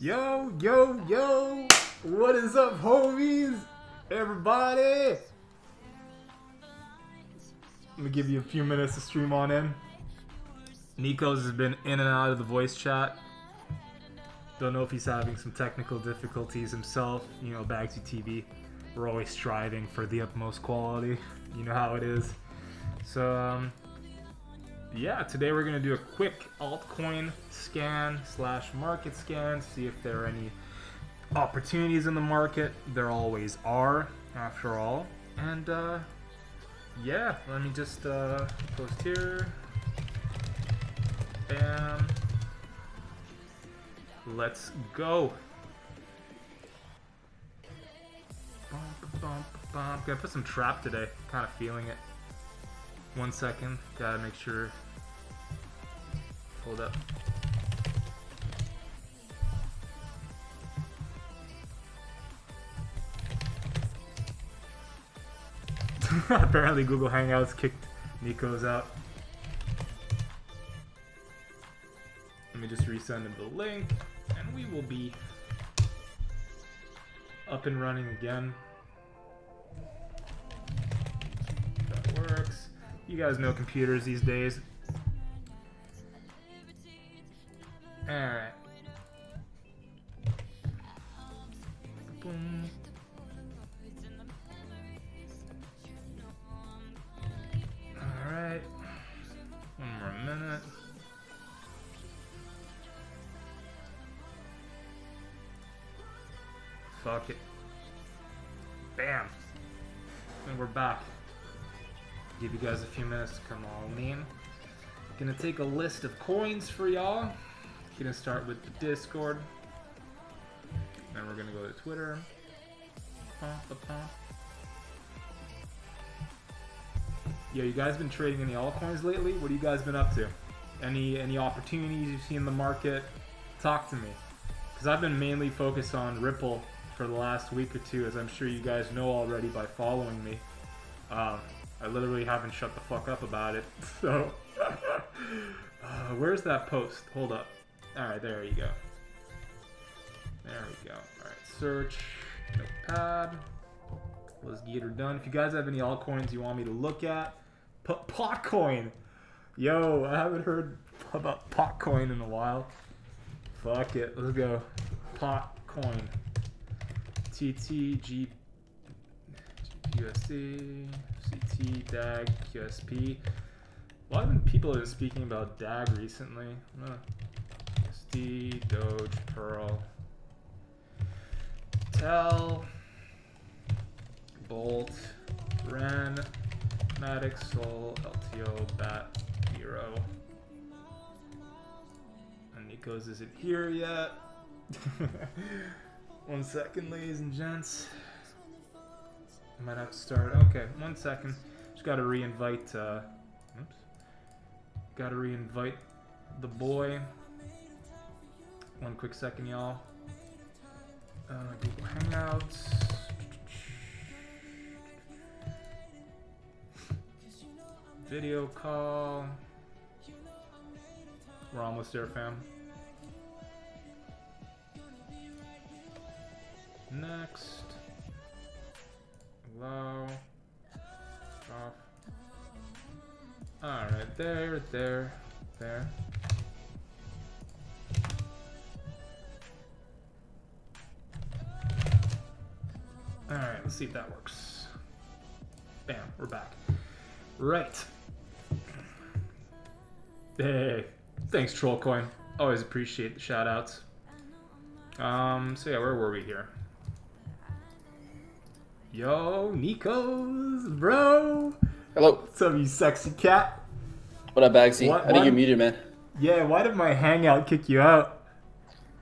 Yo, yo, yo! What is up, homies? Everybody! Let me give you a few minutes to stream on in. Nico's has been in and out of the voice chat. Don't know if he's having some technical difficulties himself. You know, Bagsy TV, we're always striving for the utmost quality. You know how it is. So, yeah, today we're going to do a quick altcoin scan / market scan, see if there are any opportunities in the market. There always are, after all. And, yeah, let me just post here. Bam. Let's go. Gonna put some trap today. Kind of feeling it. 1 second. Gotta make sure. Hold up. Apparently Google Hangouts kicked Nico's out. Let me just resend him the link and we will be up and running again. That works. You guys know computers these days. Alright. Boom. Alright. One more minute. Fuck it. Bam. And we're back. Give you guys a few minutes to come on in. Gonna take a list of coins for y'all. Gonna start with the Discord. Then we're gonna go to Twitter. Yo, you guys been trading any altcoins lately? What have you guys been up to? Any opportunities you see in the market? Talk to me. Because I've been mainly focused on Ripple for the last week or two, as I'm sure you guys know already by following me. I literally haven't shut the fuck up about it. So, where's that post? Hold up. Alright, there you go. There we go. Alright, search, notepad. Let's get her done. If you guys have any altcoins you want me to look at, Potcoin. Yo, I haven't heard about Potcoin in a while. Fuck it, let's go. Potcoin. TTG USD CT DAG QSP. A lot of people have been speaking about DAG recently. USD Doge Pearl Tel Bolt Ren Matic Sol LTO Bat Hero. And Nico's isn't here yet. 1 second, ladies and gents. I might have to start. Okay, 1 second. Just gotta re-invite. Oops. Gotta re-invite the boy. 1 quick second, y'all. Google Hangouts. Video call. We're almost there, fam. Next. Allow. Off. Alright, there. Alright, let's see if that works. Bam, we're back. Right. Hey, thanks Trollcoin. Always appreciate the shout outs. So yeah, where were we here? Yo, Nico's, bro. Hello. What's up, you sexy cat? What up, Bagsy? I think you're muted, man. Yeah, why did my hangout kick you out?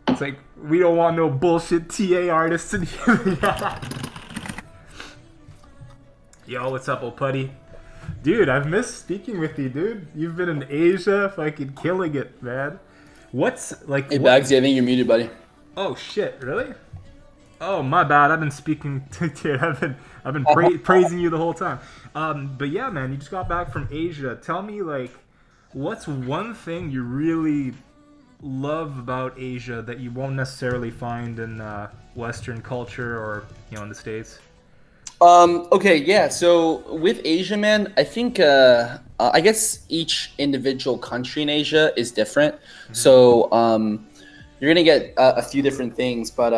It's like, we don't want no bullshit TA artists in here. Yo, what's up, old putty? Dude, I've missed speaking with you, dude. You've been in Asia, fucking killing it, man. What's, like... Hey, Bagsy, I think you're muted, buddy. Oh, shit, really? Oh, my bad. I've been speaking to dude. I've been praising you the whole time. But yeah, man, you just got back from Asia. Tell me, like, what's one thing you really love about Asia that you won't necessarily find in Western culture or in the States? Okay, yeah. So with Asia, man, I think I guess each individual country in Asia is different. Hmm. So you're gonna get a few different things, but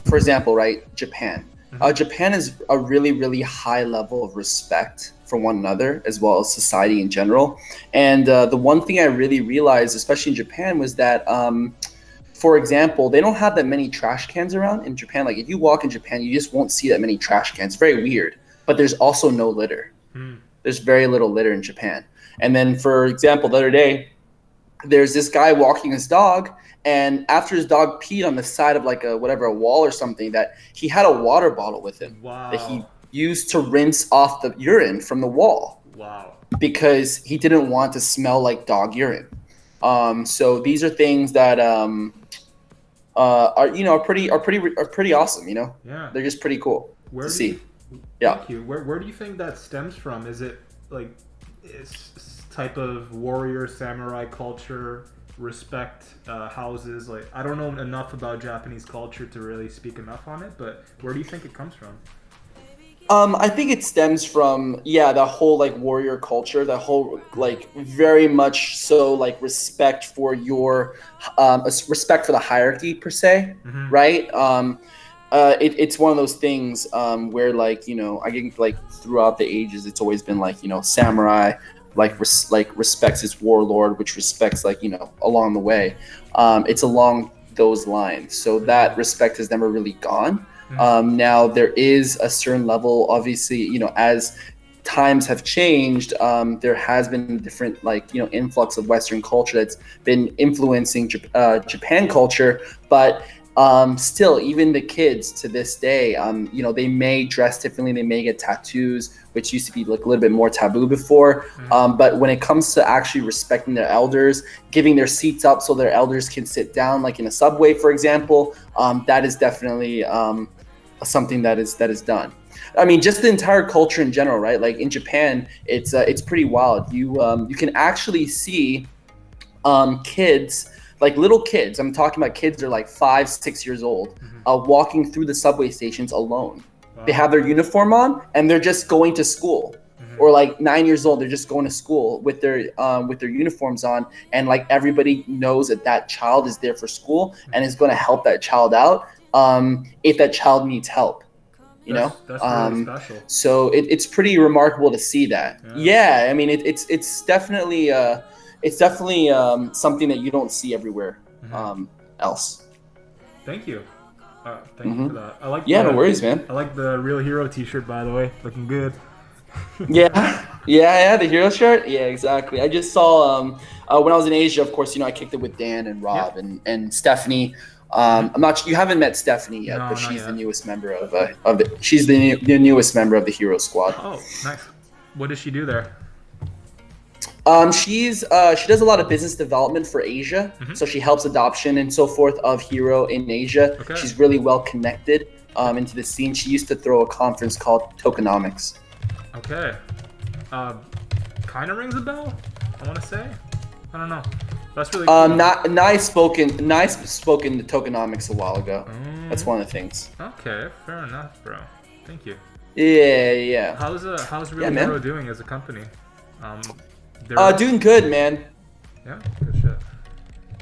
for example, right, Japan. Hmm. Japan is a really, really high level of respect for one another as well as society in general. And the one thing I really realized, especially in Japan, was that for example, they don't have that many trash cans around in Japan. Like if you walk in Japan, you just won't see that many trash cans. It's very weird. But there's also no litter. Hmm. There's very little litter in Japan. And then, for example, the other day, there's this guy walking his dog, and after his dog peed on the side of like a wall or something, that he had a water bottle with him that he Wow. used to rinse off the urine from the wall Wow. because he didn't want to smell like dog urine. So these are things that are pretty awesome. Yeah. They're just pretty cool Where to do you? see. Yeah. Thank you. Where do you think that stems from? Is it like type of warrior samurai culture, respect houses? Like I don't know enough about Japanese culture to really speak enough on it, but where do you think it comes from? I think it stems from the whole like warrior culture, the whole like very much so like respect for your respect for the hierarchy per se, Hmm. right? It's one of those things where like I think like throughout the ages it's always been like samurai like respects his warlord, which respects like along the way. It's along those lines, so that respect has never really gone. Now there is a certain level, obviously, as times have changed, there has been different like influx of Western culture that's been influencing Japan culture, but still, even the kids to this day, they may dress differently, they may get tattoos, which used to be like a little bit more taboo before. But when it comes to actually respecting their elders, giving their seats up so their elders can sit down, like in a subway, for example, that is definitely something that is done. I mean, just the entire culture in general, right? Like in Japan, it's pretty wild. You can actually see kids, like little kids. I'm talking about kids that are like 5, 6 years old, walking through the subway stations alone. They Wow. have their uniform on and they're just going to school. Or like 9 years old, they're just going to school with their uniforms on, and like everybody knows that that child is there for school and is going to help that child out if that child needs help. You know, That's really special. so it's pretty remarkable to see that. Yeah. Yeah, I mean it's definitely something that you don't see everywhere else. Thank you. Thank you for Hmm. that. I like Yeah, no the worries, man. I like the Real Hero T-shirt, by the way. Looking good. Yeah, yeah, the hero shirt. Yeah, exactly. I just saw when I was in Asia, of course, I kicked it with Dan and Yeah. Rob and Stephanie. I'm not. You haven't met Stephanie yet, No, but not she's the yet. newest member of the. She's the newest member of the Hero Squad. Oh, nice. What does she do there? She does a lot of business development for Asia, so she helps adoption and so forth of Hero in Asia. Okay. She's really well connected into the scene. She used to throw a conference called Tokenomics. Okay. Kind of rings a bell. I want to say. I don't know. That's really cool. Nice spoken to Tokenomics a while ago. That's one of the things. Okay, fair enough, bro. Thank you. Yeah. How's Real man. Hero doing as a company? They're Doing good, man. yeah, good shit.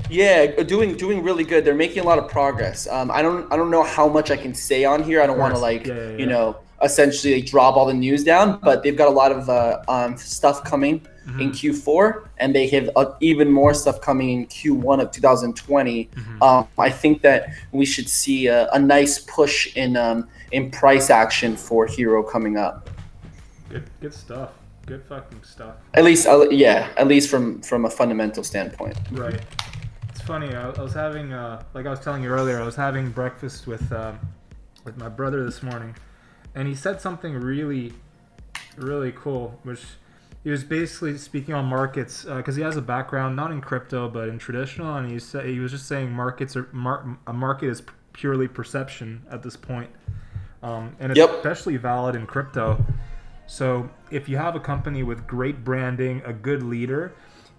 Yeah, doing really good. They're making a lot of progress. I don't know how much I can say on here. I don't want to course. like Yeah. essentially like, drop all the news down, but they've got a lot of stuff coming in Q4, and they have even more stuff coming in Q1 of 2020. I think that we should see a nice push in price action for Hero coming up. Good stuff. Good fucking stuff. At least from a fundamental standpoint. Right. It's funny. I was having like I was telling you earlier. I was having breakfast with my brother this morning, and he said something really, really cool, which he was basically speaking on markets because he has a background not in crypto but in traditional, and he was just saying a market is purely perception at this point, and it's especially valid in crypto. So if you have a company with great branding, a good leader,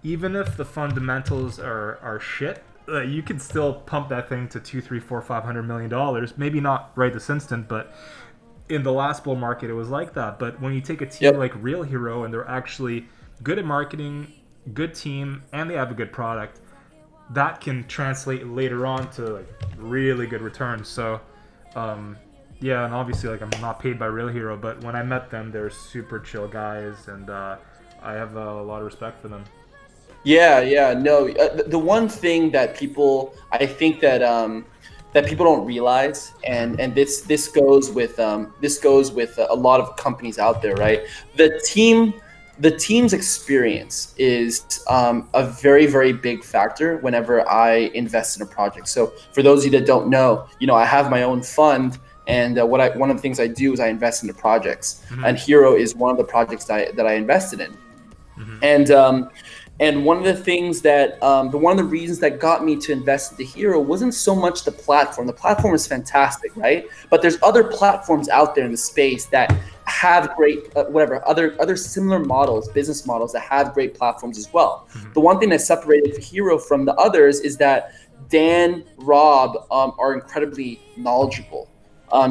even if the fundamentals are shit, you can still pump that thing to 2, 3, 4, $500 million. Maybe not right this instant, but in the last bull market, it was like that. But when you take a team like Real Hero and they're actually good at marketing, good team, and they have a good product, that can translate later on to like really good returns. So, yeah, and obviously, like, I'm not paid by Real Hero, but when I met them, they're super chill guys, and I have a lot of respect for them. Yeah, no. The one thing that I think that people don't realize, and this goes with a lot of companies out there, right? The team's experience is a very, very big factor whenever I invest in a project. So for those of you that don't know, I have my own fund, and one of the things I do is I invest into projects, and Hero is one of the projects that I invested in, and one of the things that one of the reasons that got me to invest into Hero wasn't so much the platform. The platform is fantastic, right? But there's other platforms out there in the space that have great other similar models, business models that have great platforms as well. The one thing that separated Hero from the others is that Dan, Rob are incredibly knowledgeable.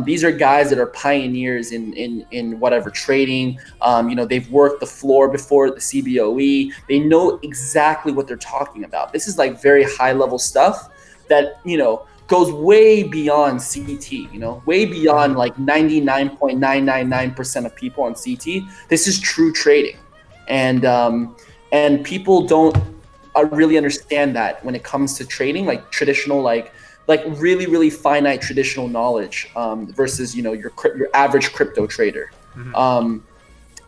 These are guys that are pioneers in whatever trading. They've worked the floor before the CBOE. They know exactly what they're talking about. This is like very high level stuff that, goes way beyond CT, way beyond like 99.999% of people on CT. This is true trading. And people don't really understand that when it comes to trading, like traditional, like really, really finite traditional knowledge versus, your average crypto trader.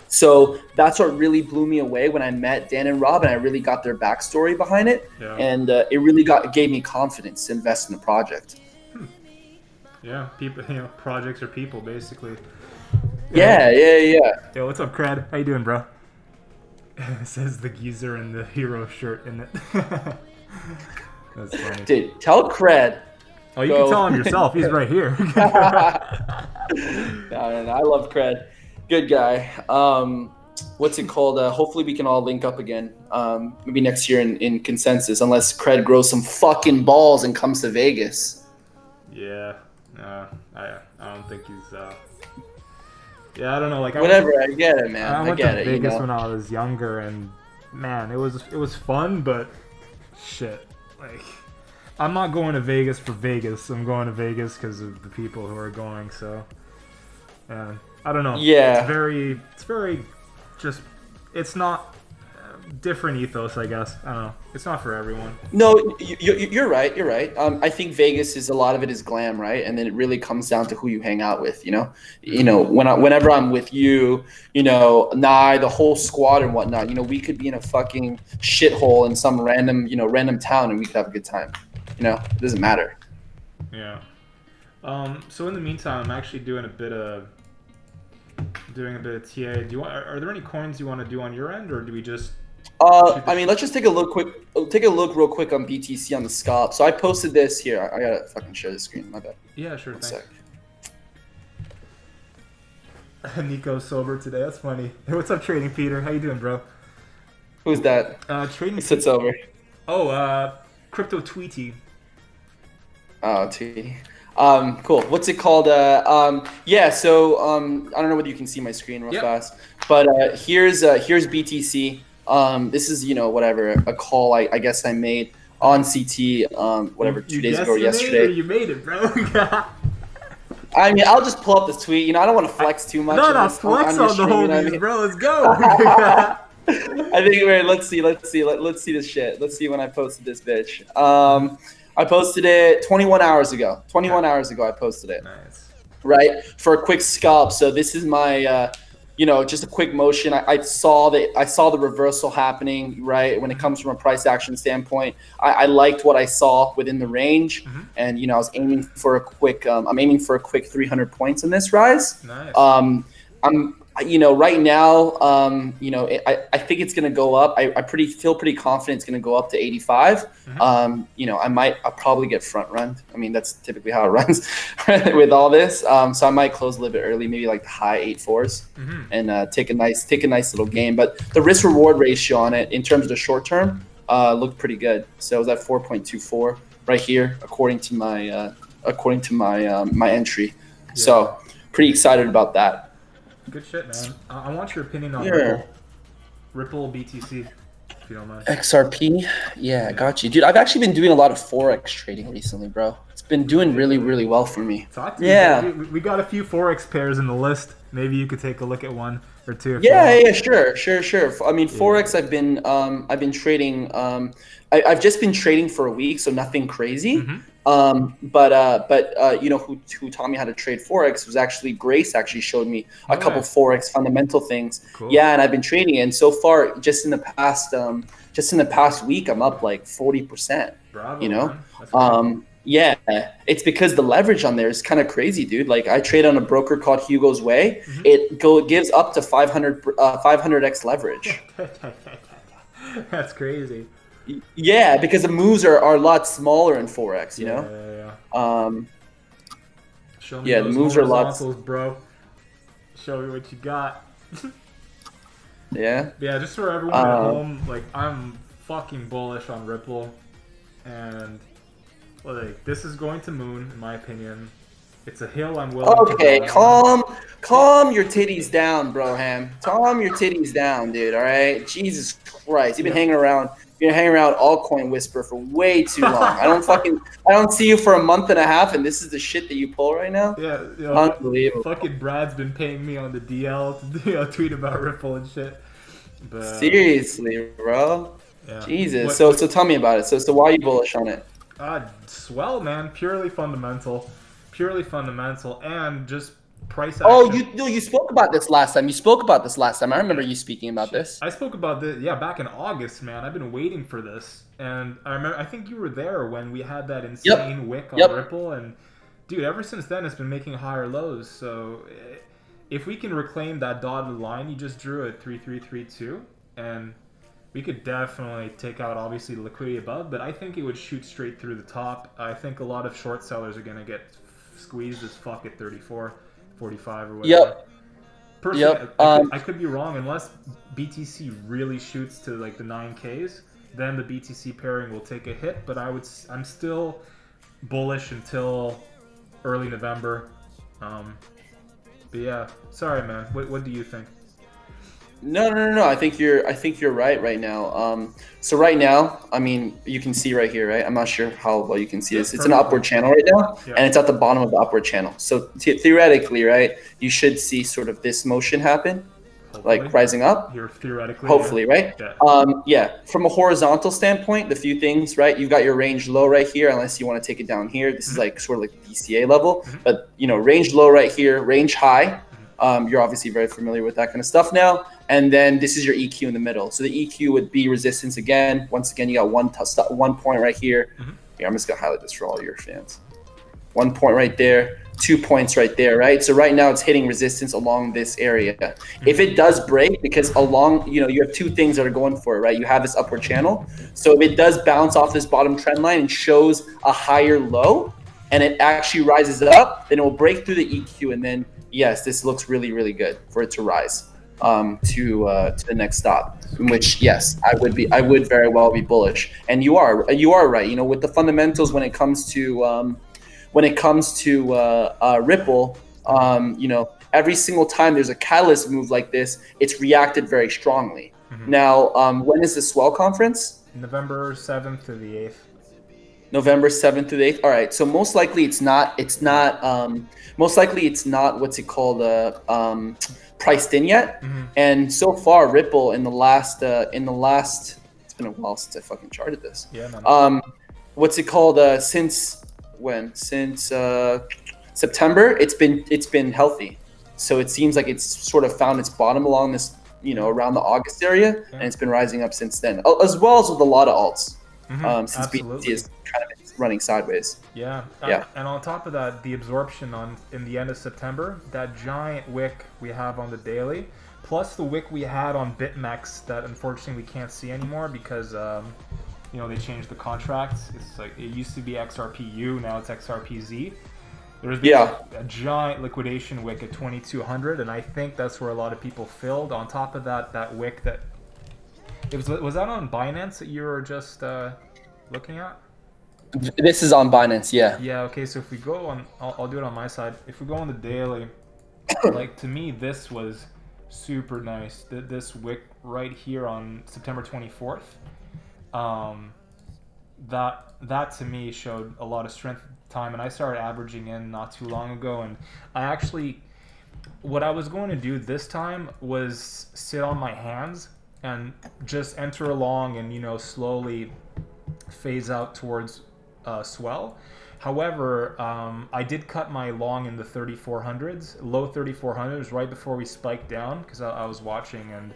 So that's what really blew me away when I met Dan and Rob, and I really got their backstory behind it. Yeah. And it really gave me confidence to invest in the project. Yeah, people, projects are people, basically. Yeah. Yo, what's up, Cred? How you doing, bro? It says the geezer in the Hero shirt in it. That's funny. Dude, tell Cred. Oh, you can tell him yourself. He's right here. No, I love Cred. Good guy. What's it called? Hopefully we can all link up again. Maybe next year in consensus, unless Cred grows some fucking balls and comes to Vegas. Yeah. I don't think he's. Yeah, I don't know. Like whatever. I get it, man. I went to Vegas when I was younger, and man, it was fun, but shit, like. I'm not going to Vegas for Vegas. I'm going to Vegas because of the people who are going. So, I don't know. Yeah. It's very, just, it's not different ethos, I guess. I don't know. It's not for everyone. No, you're right. You're right. I think Vegas is a lot of it is glam, right? And then it really comes down to who you hang out with. Whenever I'm with you, Nye, the whole squad and whatnot. We could be in a fucking shithole in some random town, and we could have a good time. It doesn't matter. Yeah. So in the meantime, I'm actually doing a bit of TA. Are there any coins you want to do on your end, or do we just? Let's just take a look real quick on BTC on the scalp. So I posted this here. I gotta fucking share the screen. My bad. Yeah, sure. Thanks. Nico's sober today. That's funny. Hey, what's up, Trading Peter? How you doing, bro? Who's that? Trading. He sits over. Oh, Crypto Tweety. Oh, Tweety. Cool. What's it called? Yeah. So I don't know whether you can see my screen real fast, but here's BTC. This is a call I guess I made on CT 2 days ago or yesterday. You made it, bro. I mean, I'll just pull up this tweet. I don't want to flex too much. No, flex on the homies, bro. Let's go. I think let's see this shit. Let's see when I posted this bitch. I posted it 21 hours ago. 21 hours ago I posted it. Nice. Right? For a quick scalp. So this is my just a quick motion. I saw the reversal happening, right? When it comes from a price action standpoint, I liked what I saw within the range, and I was aiming for a quick. I'm aiming for a quick 300 points in this rise. Nice. you know, right now, you know, I think it's going to go up. I feel pretty confident it's going to go up to 85. You know, I'll probably get front run. I mean, that's typically how it runs with all this. So I might close a little bit early, maybe like the high 8.4s, and take a nice little game. But the risk reward ratio on it in terms of the short term looked pretty good. So it was at 4.24 right here, according to my my entry. Yeah. So pretty excited about that. Good shit, man. I want your opinion on Ripple BTC, if you don't mind. XRP? Yeah, got you. Dude, I've actually been doing a lot of Forex trading recently, bro. It's been doing really, really well for me. Yeah. We got a few Forex pairs in the list. Maybe you could take a look at one or two. Yeah, sure. I mean, Forex, I've been trading. I've just been trading for a week, so nothing crazy. But you know, who taught me how to trade Forex was actually Grace. Actually showed me a couple Forex fundamental things. Cool. Yeah, and I've been trading it. And so far, just in the past week, I'm up like 40%. Bravo, you know, yeah, it's because the leverage on there is kind of crazy, dude. Like I trade on a broker called Hugo's Way. It gives up to 500x leverage. That's crazy. Yeah, because the moves are a lot smaller in Forex, you know? Show me those the moves are a lot, bro. Show me what you got. Yeah, just for everyone at home, like I'm fucking bullish on Ripple, and like this is going to moon, in my opinion. It's a hill I'm willing to Okay, calm your titties down, Broham. Calm your titties down, dude, all right? Jesus Christ. You've been hanging around Altcoin Whisper for way too long. I don't see you for a month and a half, and this is the shit that you pull right now? Yeah, unbelievable. Fucking Brad's been paying me on the DL to tweet about Ripple and shit. But, seriously, bro. Yeah. Jesus. So tell me about it. So why are you bullish on it? Swell, man. Purely fundamental, and just price action. Oh, you spoke about this last time. I remember you speaking about this. I spoke about this, back in August, man. I've been waiting for this, and I think you were there when we had that insane wick on Ripple, and dude, ever since then it's been making higher lows. So if we can reclaim that dotted line you just drew at 3332, and we could definitely take out, obviously, the liquidity above, but I think it would shoot straight through the top. I think a lot of short sellers are going to get squeezed as fuck at 34, 45 or whatever. Personally, I could be wrong. Unless BTC really shoots to like the 9Ks, then the BTC pairing will take a hit, but I'm still bullish until early November. But yeah, sorry, man. What do you think? No. I think you're right now. So right now, I mean, you can see right here, right? I'm not sure how well you can see this. It's an upward channel right now, and it's at the bottom of the upward channel. So theoretically, right, you should see sort of this motion happen, like rising up. Theoretically. Hopefully, right? Yeah. From a horizontal standpoint, the few things, right? You've got your range low right here, unless you want to take it down here. This is like sort of like DCA level, but you know, range low right here, range high. You're obviously very familiar with that kind of stuff now. And then this is your EQ in the middle. So the EQ would be resistance again. Once again, you got one point right here. Here, I'm just going to highlight this for all your fans. 1 point right there, 2 points right there, right? So right now it's hitting resistance along this area. If it does break, because along, you know, you have two things that are going for it, right? You have this upward channel. So if it does bounce off this bottom trend line and shows a higher low, and it actually rises up, then it will break through the EQ, and then yes, this looks really, really good for it to rise to the next stop. In which, yes, I would very well be bullish. And you are right. You know, with the fundamentals when it comes to Ripple, you know, every single time there's a catalyst move like this, it's reacted very strongly. Now, when is the Swell conference? November 7th to the 8th. November 7th to the 8th. All right. So most likely it's not what's it called priced in yet. And so far Ripple in the last it's been a while since I fucking charted this. Yeah, man. What's it called since when? Since September, it's been healthy. So it seems like it's sort of found its bottom along this, you know, around the August area, and it's been rising up since then. As well as with a lot of alts. Since Absolutely. BTC is kind of running sideways. Yeah. Yeah. And on top of that, the absorption in the end of September, that giant wick we have on the daily, plus the wick we had on BitMEX that unfortunately we can't see anymore because they changed the contracts. It's like it used to be XRPU, now it's XRPZ. There's a giant liquidation wick at 2200, and I think that's where a lot of people filled. On top of that wick that was that on Binance that you were just looking at? This is on Binance, yeah. Yeah. Okay. So if we go on, I'll do it on my side. If we go on the daily, like to me, this was super nice. This wick right here on September 24th. That to me showed a lot of strength at the time, and I started averaging in not too long ago. And what I was going to do this time was sit on my hands and just enter along and slowly phase out towards swell. However, I did cut my long in the 3400s, low 3400s, right before we spiked down because I was watching, and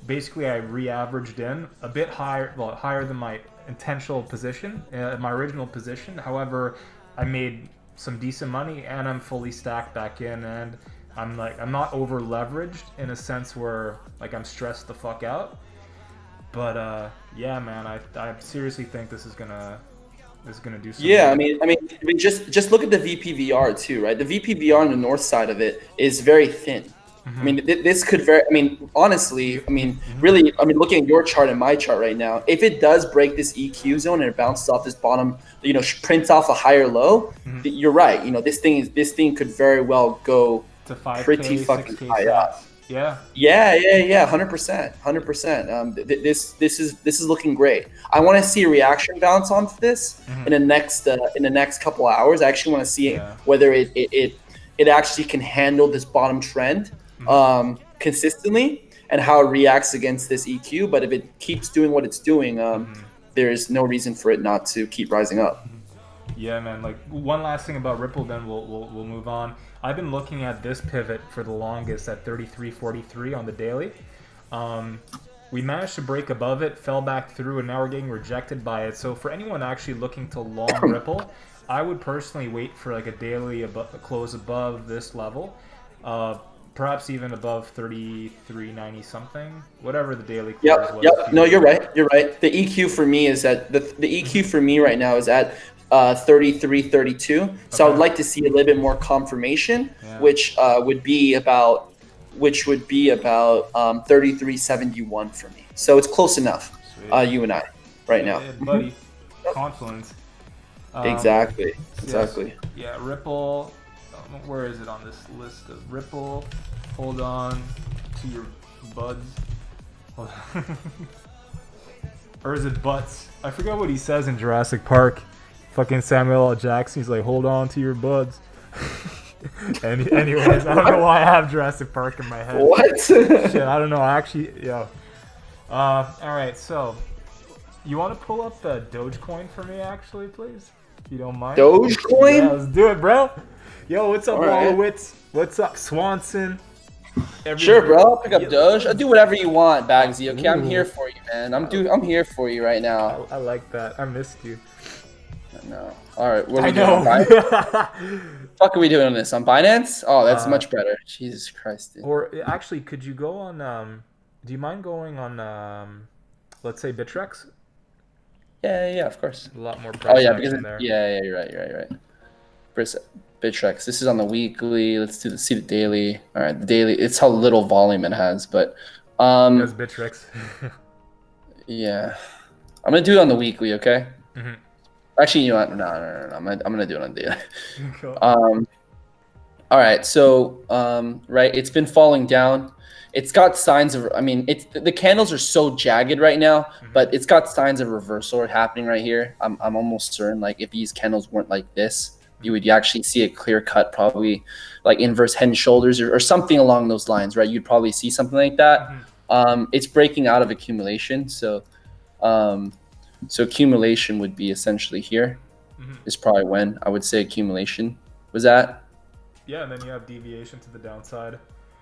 basically I re-averaged in a bit higher than my intentional position, my original position. However, I made some decent money and I'm fully stacked back in, and I'm not over leveraged in a sense where like I'm stressed the fuck out. But yeah, man, I seriously think this is gonna do something. Yeah, I mean, just look at the VPVR too, right? The VPVR on the north side of it is very thin. I mean, this could honestly, really, looking at your chart and my chart right now, if it does break this EQ zone and it bounces off this bottom, prints off a higher low, you're right. This thing could very well go to 5K, pretty fucking 6K high sats. up. Yeah. 100%. This is looking great. I want to see a reaction bounce onto this in the next couple of hours. I actually want to see whether it actually can handle this bottom trend consistently and how it reacts against this EQ. But if it keeps doing what it's doing, there's no reason for it not to keep rising up. Yeah, man. Like one last thing about Ripple, then we'll move on. I've been looking at this pivot for the longest at 33.43 on the daily. We managed to break above it, fell back through, and now we're getting rejected by it. So for anyone actually looking to long Ripple, I would personally wait for like a daily close above this level, perhaps even above 33.90 something, whatever the daily close was. Yep. No, you're right. The EQ for me is at the EQ for me right now is at 33.32. So I would like to see a little bit more confirmation, which would be about 33.71 for me. So it's close enough. You and I right now, buddy. Confluence. Exactly. Yeah, Ripple. Where is it on this list of Ripple? Hold on to your buds. Or is it butts? I forgot what he says in Jurassic Park. Fucking Samuel L. Jackson. He's like, hold on to your buds. And anyways, I don't know why I have Jurassic Park in my head. What? Shit, I don't know. Actually, yeah. All right, so you want to pull up the Dogecoin for me, actually, please, if you don't mind? Dogecoin? Yeah, let's do it, bro. Yo, what's up, right. Wolowitz? What's up, Swanson? Sure, bro. I'll pick up Doge. I'll do whatever you want, Bagsy. Okay, I'm here for you, man. I'm here for you right now. I like that. I missed you. No. All right. What are we doing? Fuck are we doing on this? On Binance? Oh, that's much better. Jesus Christ. Dude. Or actually, could you go on? Do you mind going on? Let's say Bittrex. Yeah, of course. A lot more. Oh yeah, because you're right. Bittrex. This is on the weekly. Let's see the daily. All right, the daily. It's how little volume it has, but That's Bittrex. Yeah, I'm gonna do it on the weekly. Okay. Mm-hmm. Actually, you know what? No. I'm gonna do it on daily. Cool. All right. So, right, it's been falling down. It's got signs of. The candles are so jagged right now, but it's got signs of reversal happening right here. I'm almost certain. Like if these candles weren't like this, you would actually see a clear cut, probably like inverse head and shoulders or something along those lines, right? You'd probably see something like that. It's breaking out of accumulation, so. So accumulation would be essentially here. Is probably when I would say accumulation was at. Yeah, and then you have deviation to the downside.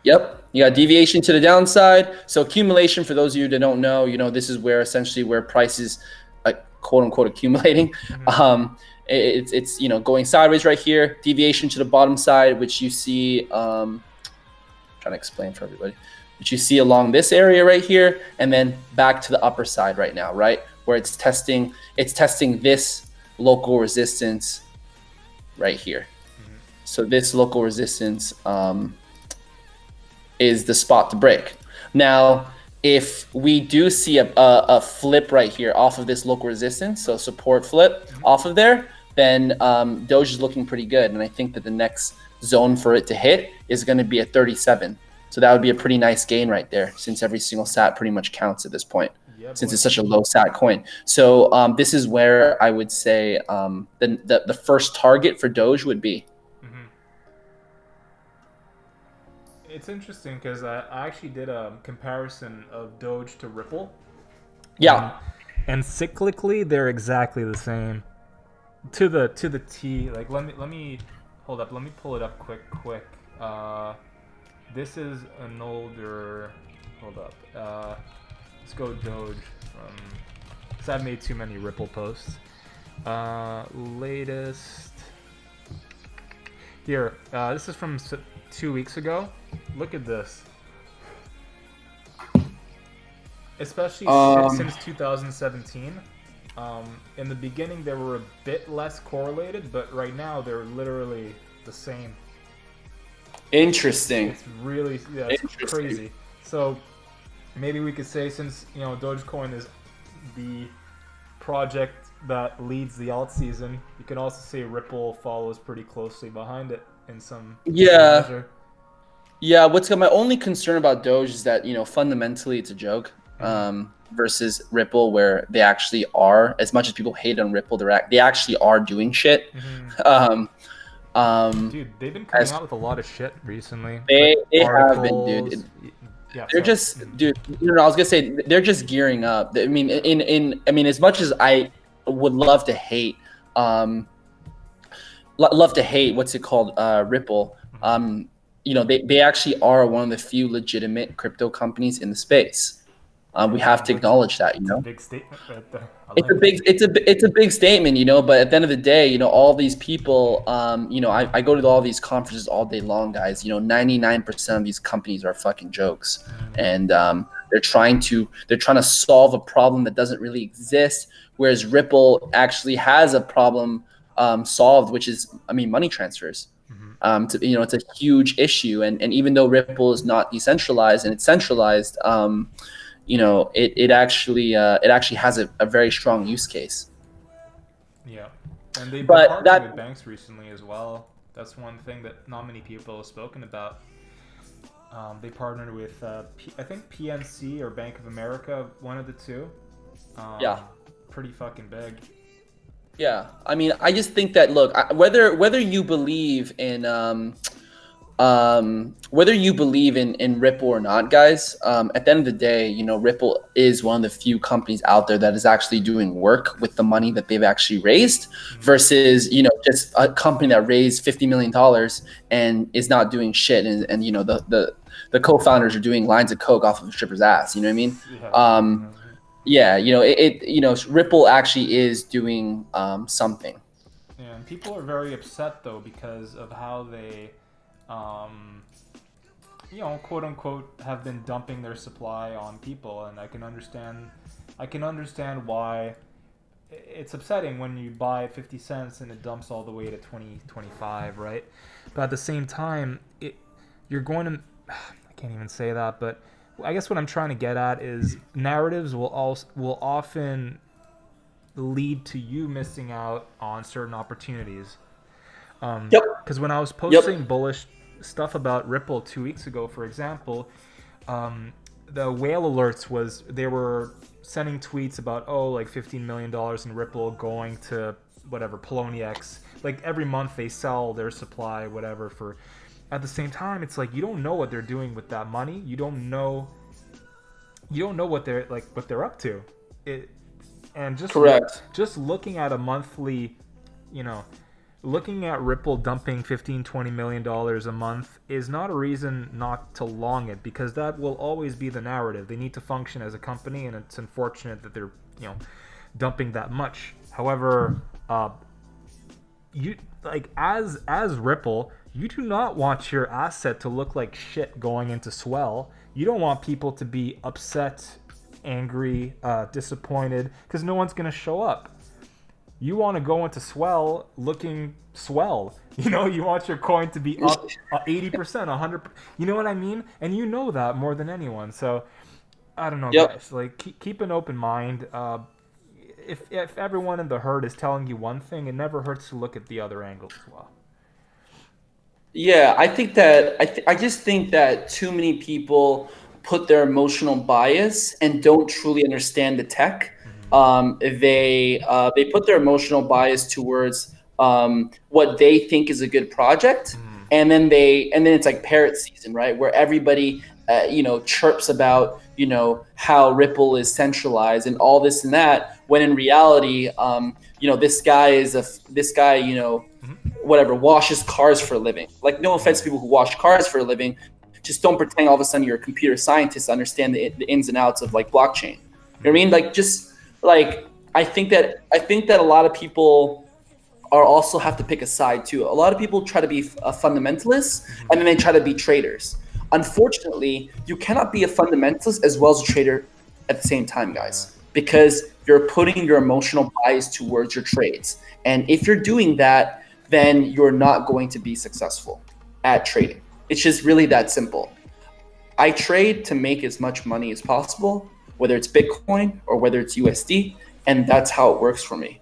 Yep, you got deviation to the downside. So accumulation, for those of you that don't know, this is where essentially where prices quote unquote accumulating. It's going sideways right here, deviation to the bottom side, which you see. Trying to explain for everybody, which you see along this area right here, and then back to the upper side right now, right where it's testing this local resistance right here. So this local resistance is the spot to break. Now, if we do see a flip right here off of this local resistance, so support flip off of there, then Doge is looking pretty good. And I think that the next zone for it to hit is going to be at 37. So that would be a pretty nice gain right there, since every single sat pretty much counts at this point, since it's such a low sat coin. So this is where I would say the first target for Doge would be. It's interesting because I actually did a comparison of Doge to Ripple. Yeah. And cyclically, they're exactly the same. To the T. Like let me hold up. Let me pull it up quick. This is an older. Hold up. Let's go Doge because I've made too many Ripple posts. Latest. Here. This is from 2 weeks ago. Look at this. Especially since 2017. In the beginning, they were a bit less correlated, but right now they're literally the same. Interesting. It's really, it's crazy. So maybe we could say, since Dogecoin is the project that leads the alt season, you can also say Ripple follows pretty closely behind it in some measure. Yeah, my only concern about Doge is that, fundamentally it's a joke versus Ripple, where they actually are, as much as people hate on Ripple, they actually are doing shit. Dude, they've been coming out with a lot of shit recently. They have been, dude. Yeah, they're just, dude. I was gonna say they're just gearing up. I mean, as much as I would love to hate, what's it called, Ripple. They actually are one of the few legitimate crypto companies in the space. We have to acknowledge that, It's a big statement right there. It's a big statement, but at the end of the day, all these people, I go to all these conferences all day long, guys. 99% of these companies are fucking jokes, and they're trying to solve a problem that doesn't really exist. Whereas Ripple actually has a problem solved, which is, money transfers. It's a huge issue, and even though Ripple is not decentralized and it's centralized, it actually has a very strong use case. Yeah, and they've been partnering with banks recently as well. That's one thing that not many people have spoken about. They partnered with I think PNC or Bank of America, one of the two. Pretty fucking big. Yeah, I just think that, look, whether you believe in Ripple or not, guys, at the end of the day, Ripple is one of the few companies out there that is actually doing work with the money that they've actually raised, versus just a company that raised $50 million and is not doing shit, and the co-founders are doing lines of coke off of a stripper's ass. You know what I mean? Ripple actually is doing something. Yeah, and people are very upset though because of how they, quote unquote, have been dumping their supply on people, and I can understand why it's upsetting when you buy at 50 cents and it dumps all the way to 20, 25, right? But at the same time, you're going to, I can't even say that, but I guess what I'm trying to get at is narratives will often lead to you missing out on certain opportunities. Because when I was posting bullish stuff about Ripple 2 weeks ago, for example, the whale alerts they were sending tweets about like $15 million in Ripple going to whatever Poloniex. Like every month they sell their supply, whatever, for. At the same time, it's like you don't know what they're doing with that money. You don't know what they're up to. And just correct. Just looking at a monthly, looking at Ripple dumping $15-20 million a month is not a reason not to long it, because that will always be the narrative. They need to function as a company, and it's unfortunate that they're dumping that much. However, you like as Ripple, you do not want your asset to look like shit going into swell. You don't want people to be upset, angry, disappointed, because no one's gonna show up. You want to go into swell looking swell. You know, you want your coin to be up 80%, 100%. You know what I mean? And you know that more than anyone. So, I don't know, guys. Like, keep an open mind. If everyone in the herd is telling you one thing, it never hurts to look at the other angles as well. Yeah, I think that I just think that too many people put their emotional bias and don't truly understand the tech. They put their emotional bias towards what they think is a good project, and then it's like parrot season, right? Where everybody chirps about how Ripple is centralized and all this and that, when in reality, this guy whatever washes cars for a living. Like, no offense to people who wash cars for a living, just don't pretend all of a sudden you're a computer scientist to understand the ins and outs of like blockchain. You know what I mean? Like, just like I think that a lot of people are also have to pick a side too. A lot of people try to be fundamentalists and then they try to be traders. Unfortunately, you cannot be a fundamentalist as well as a trader at the same time, guys, because you're putting your emotional bias towards your trades. And if you're doing that, then you're not going to be successful at trading. It's just really that simple. I trade to make as much money as possible, whether it's Bitcoin or whether it's USD, and that's how it works for me.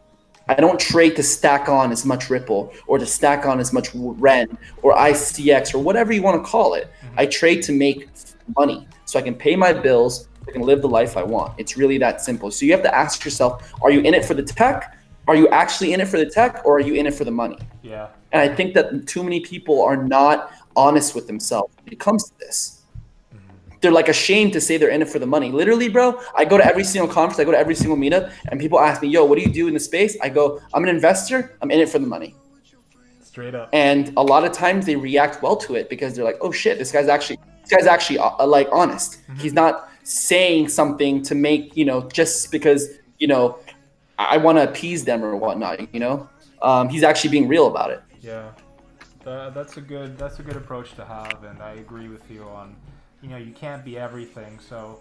I don't trade to stack on as much Ripple or to stack on as much REN or ICX or whatever you want to call it. I trade to make money so I can pay my bills, I can live the life I want. It's really that simple. So you have to ask yourself, are you in it for the tech? Are you actually in it for the tech, or are you in it for the money? Yeah. And I think that too many people are not honest with themselves when it comes to this. They're like ashamed to say they're in it for the money. Literally, bro, I go to every single conference, I go to every single meetup, and people ask me, yo, what do you do in the space? I go, I'm an investor, I'm in it for the money. Straight up. And a lot of times they react well to it because they're like, oh shit, this guy's actually like honest. He's not saying something to make, just because, I want to appease them or whatnot, he's actually being real about it. Yeah, that's a good approach to have, and I agree with you on, you can't be everything. So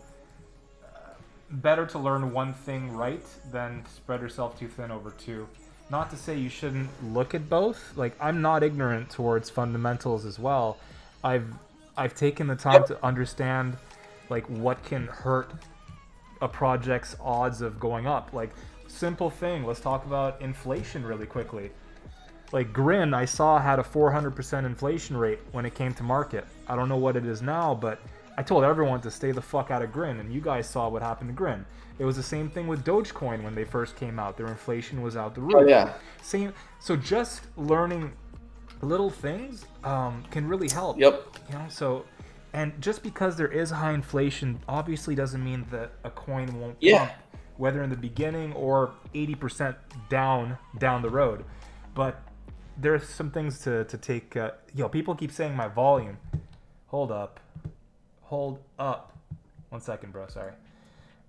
better to learn one thing right than spread yourself too thin over two. Not to say you shouldn't look at both. Like, I'm not ignorant towards fundamentals as well. I've taken the time to understand like what can hurt a project's odds of going up. Like, simple thing, let's talk about inflation really quickly. Like, Grin, I saw had a 400% inflation rate when it came to market. I don't know what it is now, but I told everyone to stay the fuck out of Grin, and you guys saw what happened to Grin. It was the same thing with Dogecoin when they first came out. Their inflation was out the roof. Oh, yeah. Same. So just learning little things can really help. Yep. So, and just because there is high inflation obviously doesn't mean that a coin won't pump, whether in the beginning or 80% down the road. But there's some things to take. People keep saying my volume. Hold up. 1 second, bro. Sorry.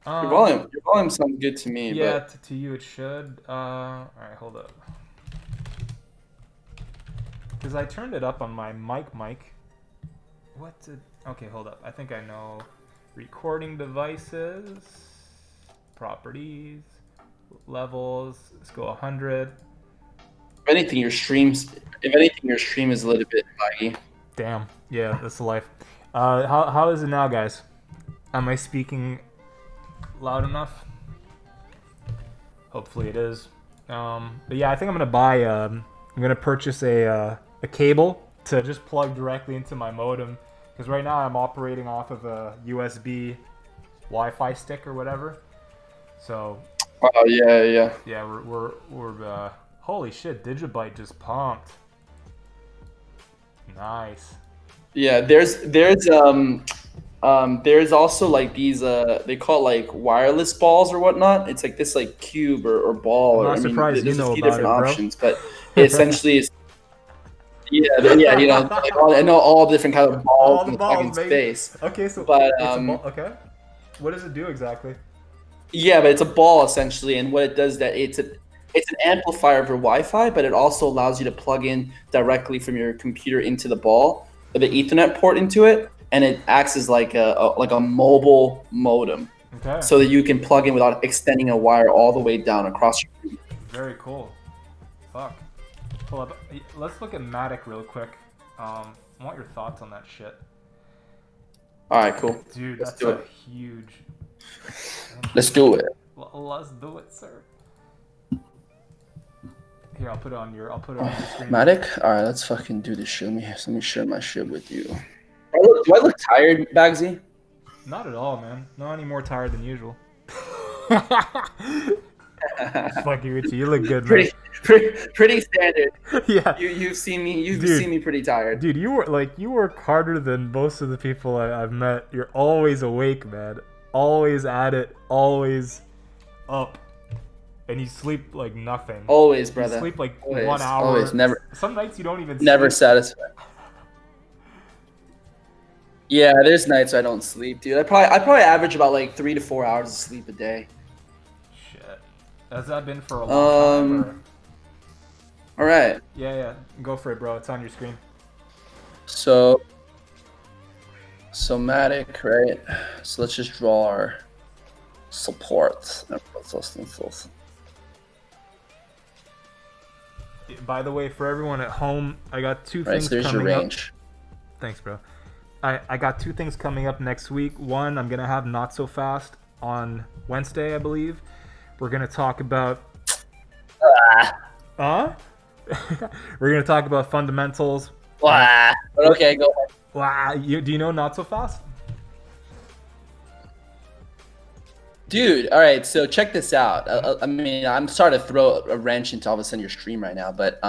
Your volume sounds good to me. Yeah, but... to you it should. All right, hold up. Because I turned it up on my mic. Okay, hold up. I think I know. Recording devices, properties, levels. Let's go 100. If anything, your stream is a little bit laggy. Damn. Yeah, that's the life. How is it now, guys? Am I speaking loud enough? Hopefully it is. But yeah, I think I'm gonna purchase a cable to just plug directly into my modem, because right now I'm operating off of a USB Wi-Fi stick or whatever. So. Oh yeah. Yeah, we're holy shit! Digibyte just pumped. Nice. Yeah, there's also like these they call it like wireless balls or whatnot. It's like this like cube or ball. I'm not surprised there's you know a few about different it, options, but it essentially is. Yeah, like I know all different kind of balls in the fucking space. Okay, so but okay, what does it do exactly? Yeah, but it's a ball essentially, and what it does that it's an amplifier over Wi-Fi, but it also allows you to plug in directly from your computer into the ball, the Ethernet port into it, and it acts as like a mobile modem, Okay. so that you can plug in without extending a wire all the way down across your computer. Very cool. Fuck. Pull up. Let's look at Matic real quick. I want your thoughts on that shit. All right, cool. Dude, Let's that's do a it. huge. Let's do it. Let's do it, sir. Here, I'll put it on your screen. Matic? All right, let's fucking do this shit. Let me share my shit with you. Do I look tired, Bagsy? Not at all, man. Not any more tired than usual. Fucking with you. You look good, man. Pretty standard. Yeah. You've seen me pretty tired. Dude, you work harder than most of the people I've met. You're always awake, man. Always at it. Always up. And you sleep like nothing. Always, brother. You sleep like always, 1 hour. Always, never. Some nights you don't even Never sleep. satisfied. Yeah, there's nights I don't sleep, dude. I probably average about like 3 to 4 hours of sleep a day. Shit. Has that been for a long time? All right. Yeah. Go for it, bro. It's on your screen. So Matic, right? So let's just draw our support. By the way, for everyone at home, I got two Right, things so there's coming your up. range. Thanks, bro. I got two things coming up next week. One, I'm gonna have Not So Fast on Wednesday, I believe. We're gonna talk about. We're gonna talk about fundamentals. But okay, go ahead. Do you know Not So Fast? Dude, all right, so check this out. I mean, I'm starting to throw a wrench into all of a sudden your stream right now, but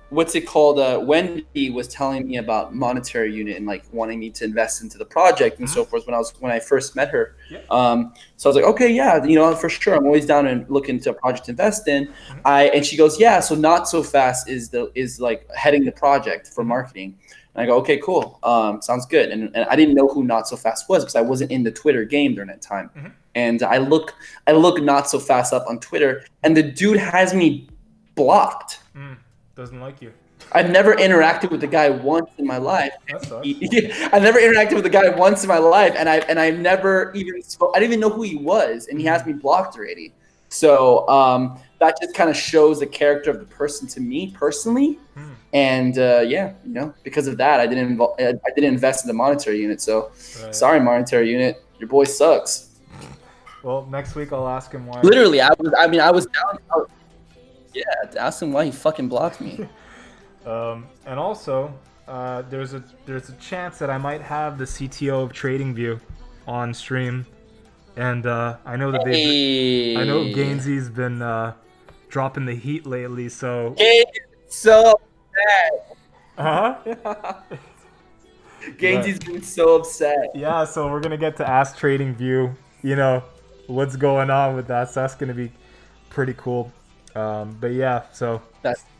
what's it called? Wendy was telling me about monetary unit and like wanting me to invest into the project and so forth when I first met her. Yeah. So I was like, okay, yeah, for sure. I'm always down and looking to a project to invest in. And she goes, yeah, so Not So Fast is like heading the project for marketing. And I go, okay, cool. Sounds good. And I didn't know who Not So Fast was because I wasn't in the Twitter game during that time. And I look Not So Fast up on Twitter, and the dude has me blocked. Doesn't like you. I've never interacted with the guy once in my life. That sucks. I've never interacted with the guy once in my life, and I never even spoke. I didn't even know who he was, and he has me blocked already. So that just kind of shows the character of the person to me personally. And because of that, I didn't invest in the monetary unit. So sorry, monetary unit, your boy sucks. Well, next week I'll ask him why. Literally, I was down. Ask him why he fucking blocked me. And also, there's a chance that I might have the CTO of TradingView on stream, and I know that I know Gainsy's been dropping the heat lately. So. So upset. Gainsy's been so upset. Yeah, so we're gonna get to ask TradingView, what's going on with that. So that's gonna be pretty cool. But yeah, so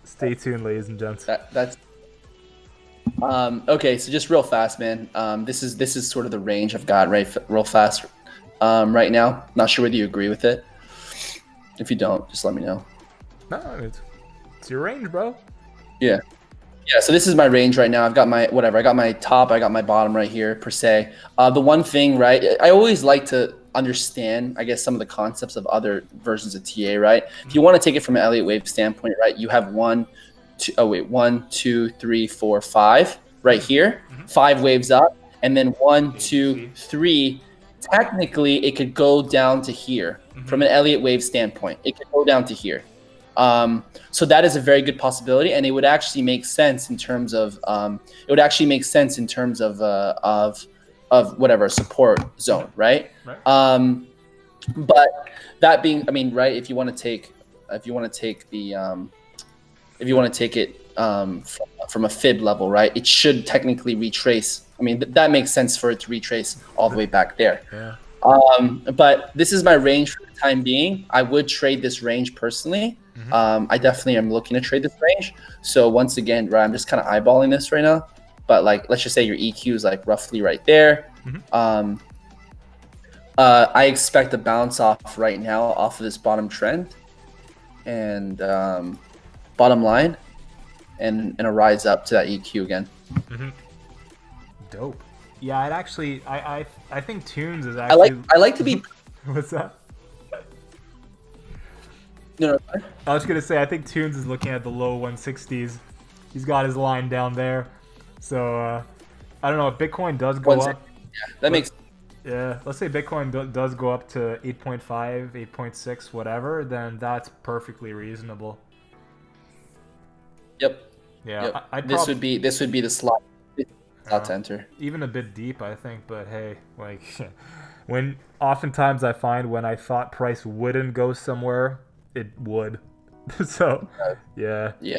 stay tuned, ladies and gents. That's okay. So just real fast, man. This is sort of the range I've got real fast right now. Not sure whether you agree with it. If you don't, just let me know. No, it's your range, bro. Yeah. So this is my range right now. I've got my whatever. I got my top. I got my bottom right here per se. The one thing, right? I always like to understand, I guess, some of the concepts of other versions of TA, right? If you want to take it from an Elliott wave standpoint, right? You have 1, 2, 3, 4, 5 right here. 5 waves up, and then 1, 2, 3. Technically, it could go down to here from an Elliott wave standpoint. It could go down to here. So that is a very good possibility, and it would actually make sense in terms of whatever support zone, right? But that being, I mean, right? If you want to take it from a fib level, right? It should technically retrace. I mean, that makes sense for it to retrace all the way back there. Yeah. But this is my range for the time being. I would trade this range personally. I definitely am looking to trade this range. So once again, right, I'm just kind of eyeballing this right now. But like, let's just say your EQ is like roughly right there. I expect a bounce off right now off of this bottom trend and bottom line, and a rise up to that EQ again. Mm-hmm. Dope. Yeah, I'd actually, I think Tunes is I like actually. I like to be. What's that? No, I was gonna say I think Tunes is looking at the low 160s. He's got his line down there, so I don't know if Bitcoin does go up. Yeah, that makes. Yeah, let's say Bitcoin does go up to 8.5, 8.6, whatever, then that's perfectly reasonable. Yep. Yeah, Yep. I'd this would be the slot to enter. Even a bit deep, I think, but hey, like when oftentimes I find when I thought price wouldn't go somewhere, it would. So, yeah. Yeah.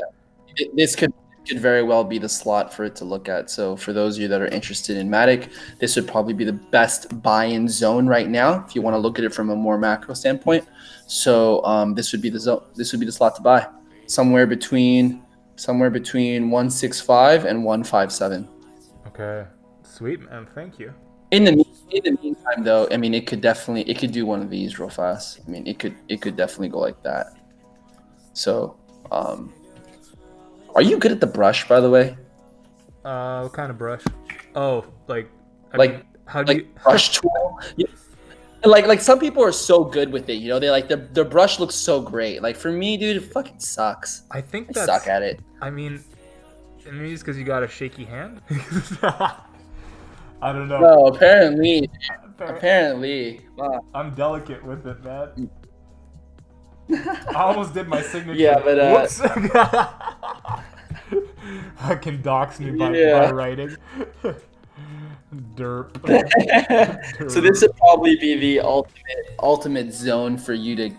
This could very well be the slot for it to look at. So for those of you that are interested in Matic, this would probably be the best buy-in zone right now if you want to look at it from a more macro standpoint. So this would be the zone. This would be the slot to buy, somewhere between 165 and 157. Okay, sweet man, thank you. In the meantime, though, I mean, it could do one of these real fast. I mean, it could definitely go like that. So, are you good at the brush, by the way? What kind of brush? Oh, like how do like you brush tool? Yeah. Like some people are so good with it, you know. They like their brush looks so great. Like for me, dude, it fucking sucks. I think I suck at it. I mean, maybe it's because you got a shaky hand. I don't know. No, apparently. Wow. I'm delicate with it, man. I almost did my signature. Yeah, but whoops. Fucking dox me by writing. Derp. So this would probably be the ultimate zone for you to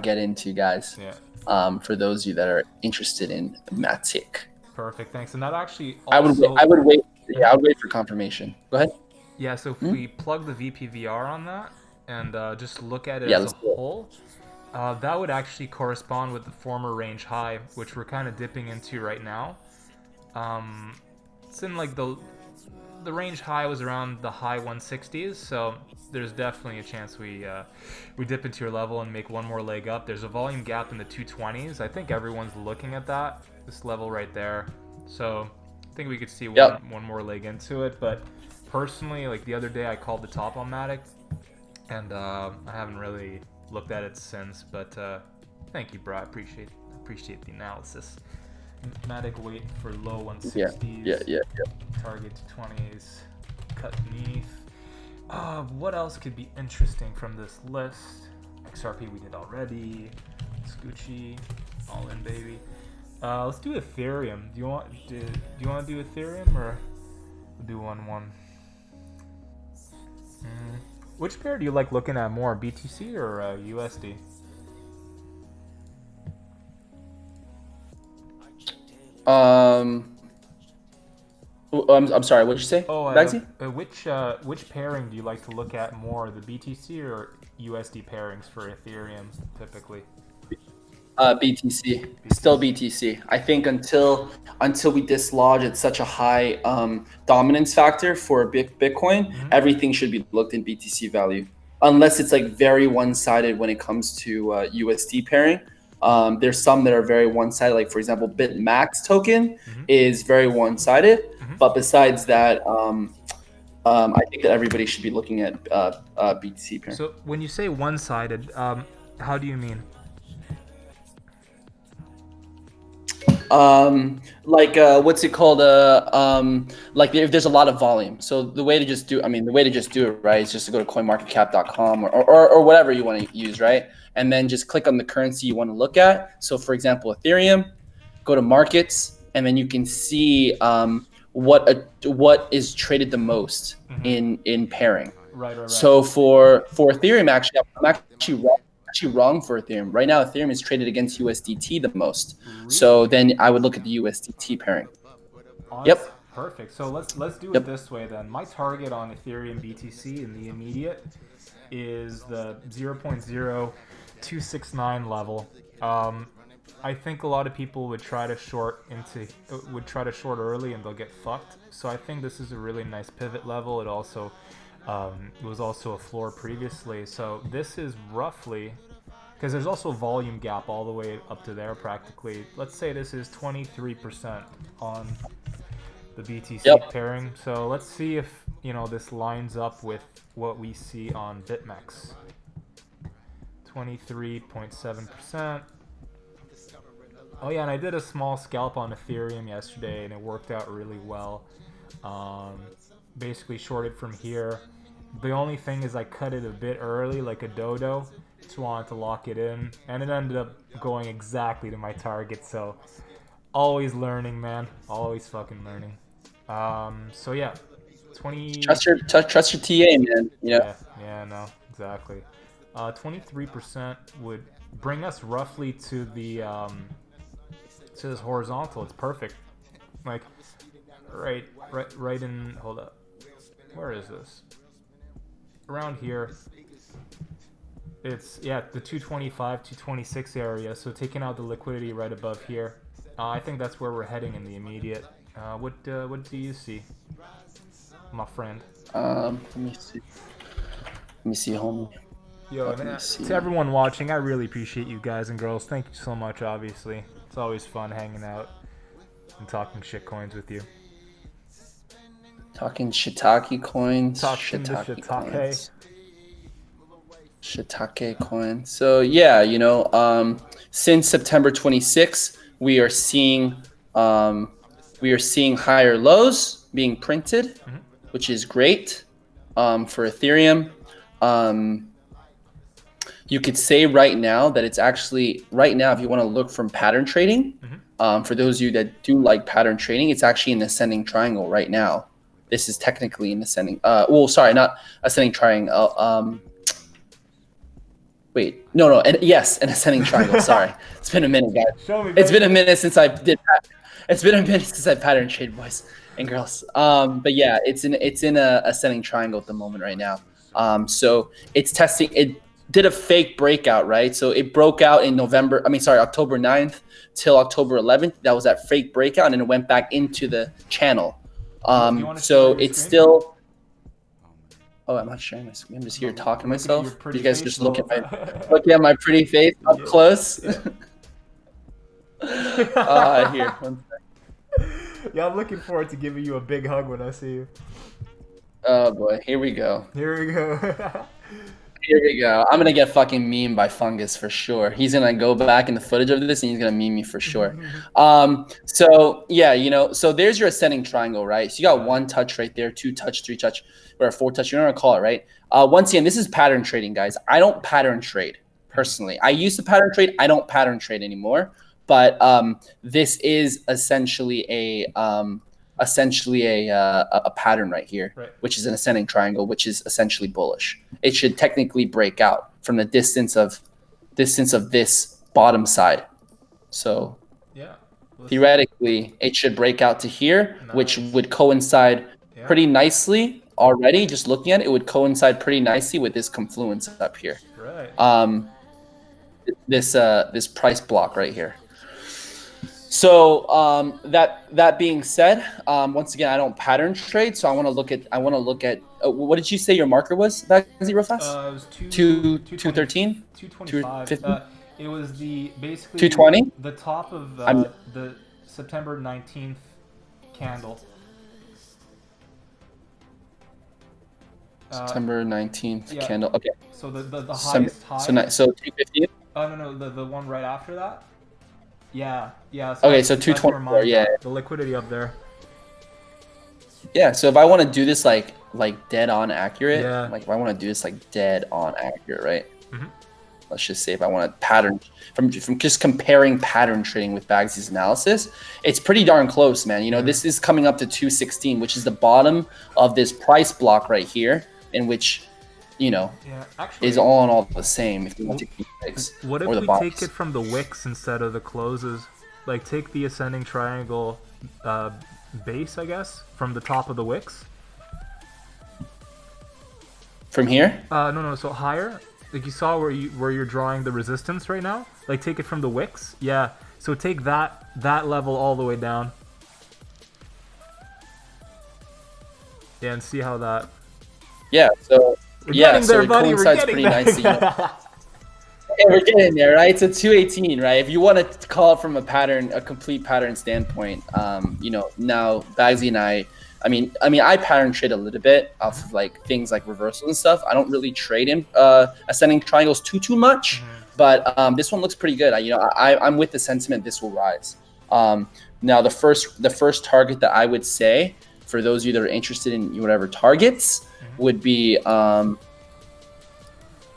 get into, guys. Yeah. For those of you that are interested in Matic. Perfect, thanks. And that actually also... I would wait. Yeah, I would wait for confirmation. Go ahead. Yeah, so if we plug the VPVR on that and just look at it as a whole, that would actually correspond with the former range high, which we're kind of dipping into right now. It's in like the range high was around the high 160s, so there's definitely a chance we dip into your level and make one more leg up. There's a volume gap in the 220s. I think everyone's looking at that, this level right there. So I think we could see one more leg into it, but personally, like the other day I called the top on Matic, and I haven't really looked at it since, but thank you, bro. I appreciate the analysis. Matic wait for low 160s. Yeah. Target to 20s. Cut beneath. What else could be interesting from this list? XRP we did already. Scoochie, all in, baby. Let's do Ethereum. Do you want to do Ethereum or do 1-1? Which pair do you like looking at more, BTC or USD? I'm sorry. What did you say? Bagsy? Which pairing do you like to look at more, the BTC or USD pairings for Ethereum typically? BTC. Still BTC. I think until we dislodge at such a high dominance factor for Bitcoin, everything should be looked in BTC value, unless it's like very one-sided when it comes to USD pairing. There's some that are very one-sided, like for example, BitMax token is very one-sided. But besides that, I think that everybody should be looking at BTC pairing. So when you say one-sided, how do you mean? What's it called? Like if there's a lot of volume. So the way to just do it, right, is just to go to coinmarketcap.com or whatever you want to use, right? And then just click on the currency you want to look at. So for example, Ethereum, go to markets, and then you can see what is traded the most in pairing. Right. So for Ethereum, actually, I'm actually wrong for Ethereum. Right now, Ethereum is traded against USDT the most. Really? So then I would look at the USDT pairing. Yep. Perfect. So let's do it this way then. My target on Ethereum BTC in the immediate is the 0.0269 level. I think a lot of people would try to short early and they'll get fucked. So I think this is a really nice pivot level. It also It was also a floor previously. So this is roughly, because there's also a volume gap all the way up to there practically. Let's say this is 23% on the BTC pairing. So let's see if, you know, this lines up with what we see on BitMEX. 23.7%. Oh yeah, and I did a small scalp on Ethereum yesterday, and it worked out really well. Basically shorted from here. The only thing is I cut it a bit early, like a dodo. Just wanted to lock it in, and it ended up going exactly to my target. So always learning, man. Always fucking learning. So yeah, 20. Trust your TA, man. Yeah, no, exactly. 23% would bring us roughly to the to this horizontal. It's perfect. Like right in. Hold up. Where is this? Around here. It's, yeah, the 225, 226 area. So taking out the liquidity right above here. I think that's where we're heading in the immediate. What do you see, my friend? Let me see, homie. Yo, to everyone watching, I really appreciate you guys and girls. Thank you so much. Obviously, it's always fun hanging out and talking shit coins with you. Talking shiitake coins. Talking shiitake coins. Shiitake coin. So yeah, you know, since September 26th, we are seeing higher lows being printed, which is great for Ethereum. You could say right now that it's actually right now, if you want to look from pattern trading, for those of you that do like pattern trading, it's actually an ascending triangle right now. This is technically an ascending. Well, sorry, not ascending triangle. Wait, no, yes, an ascending triangle. Sorry, it's been a minute, guys. It's been a minute since I did. It's been a minute since I pattern trade, boys and girls. But yeah, it's in a ascending triangle at the moment right now. So it's testing. It did a fake breakout, right? So it broke out in October 9th till October 11th. That was that fake breakout, and then it went back into the channel. So it's still. Oh, I'm not sharing my screen. I'm just here talking to myself. You guys just look at my pretty face up close. Here. One second. Yeah, I'm looking forward to giving you a big hug when I see you. Oh boy, here we go. Here we go. Here we go. I'm gonna get fucking memed by Fungus for sure. He's gonna go back in the footage of this and he's gonna meme me for sure. So yeah, you know, so there's your ascending triangle, right? So you got one touch right there, two touch, three touch, or four touch. You know what I call it, right? Once again, this is pattern trading, guys. I don't pattern trade personally. I used to pattern trade. I don't pattern trade anymore. But this is essentially a pattern right here, which is an ascending triangle, which is essentially bullish. It should technically break out from the distance of this bottom side. So yeah, theoretically, it should break out to here, which would coincide pretty nicely already. Just looking at it, it would coincide pretty nicely with this confluence up here. Right. This price block right here. So that being said, once again, I don't pattern trade, so I want to look at. What did you say your marker was? That is it real fast. It was 213. 225. It was basically 220. The top of the September 19th candle. September 19th candle. Okay. So the highest high. So 215. Oh no, the one right after that. Yeah. So okay, so 224. Yeah. The liquidity up there. Yeah. So if I want to do this like dead on accurate, like if I want to do this like dead on accurate, right? Let's just say if I want to pattern from just comparing pattern trading with Bagsy's analysis, it's pretty darn close, man. You know, this is coming up to 216, which is the bottom of this price block right here, in which, you know, actually, is all in all the same. If you want to take the wicks, what if we take it from the wicks instead of the closes? Like take the ascending triangle base, I guess, from the top of the wicks. From here? No. So higher. Like you saw where you're drawing the resistance right now. Like take it from the wicks. Yeah. So take that level all the way down. Yeah, and see how that Yeah. So We're getting there, it buddy. We're coincides getting pretty there. nicely. Yeah, we're getting there, right? So 218, right? If you want to call it from a complete pattern standpoint, now Bagsy and I pattern trade a little bit off of like things like reversals and stuff. I don't really trade in ascending triangles too much, but this one looks pretty good. I'm with the sentiment this will rise. Now the first target that I would say for those of you that are interested in whatever targets would be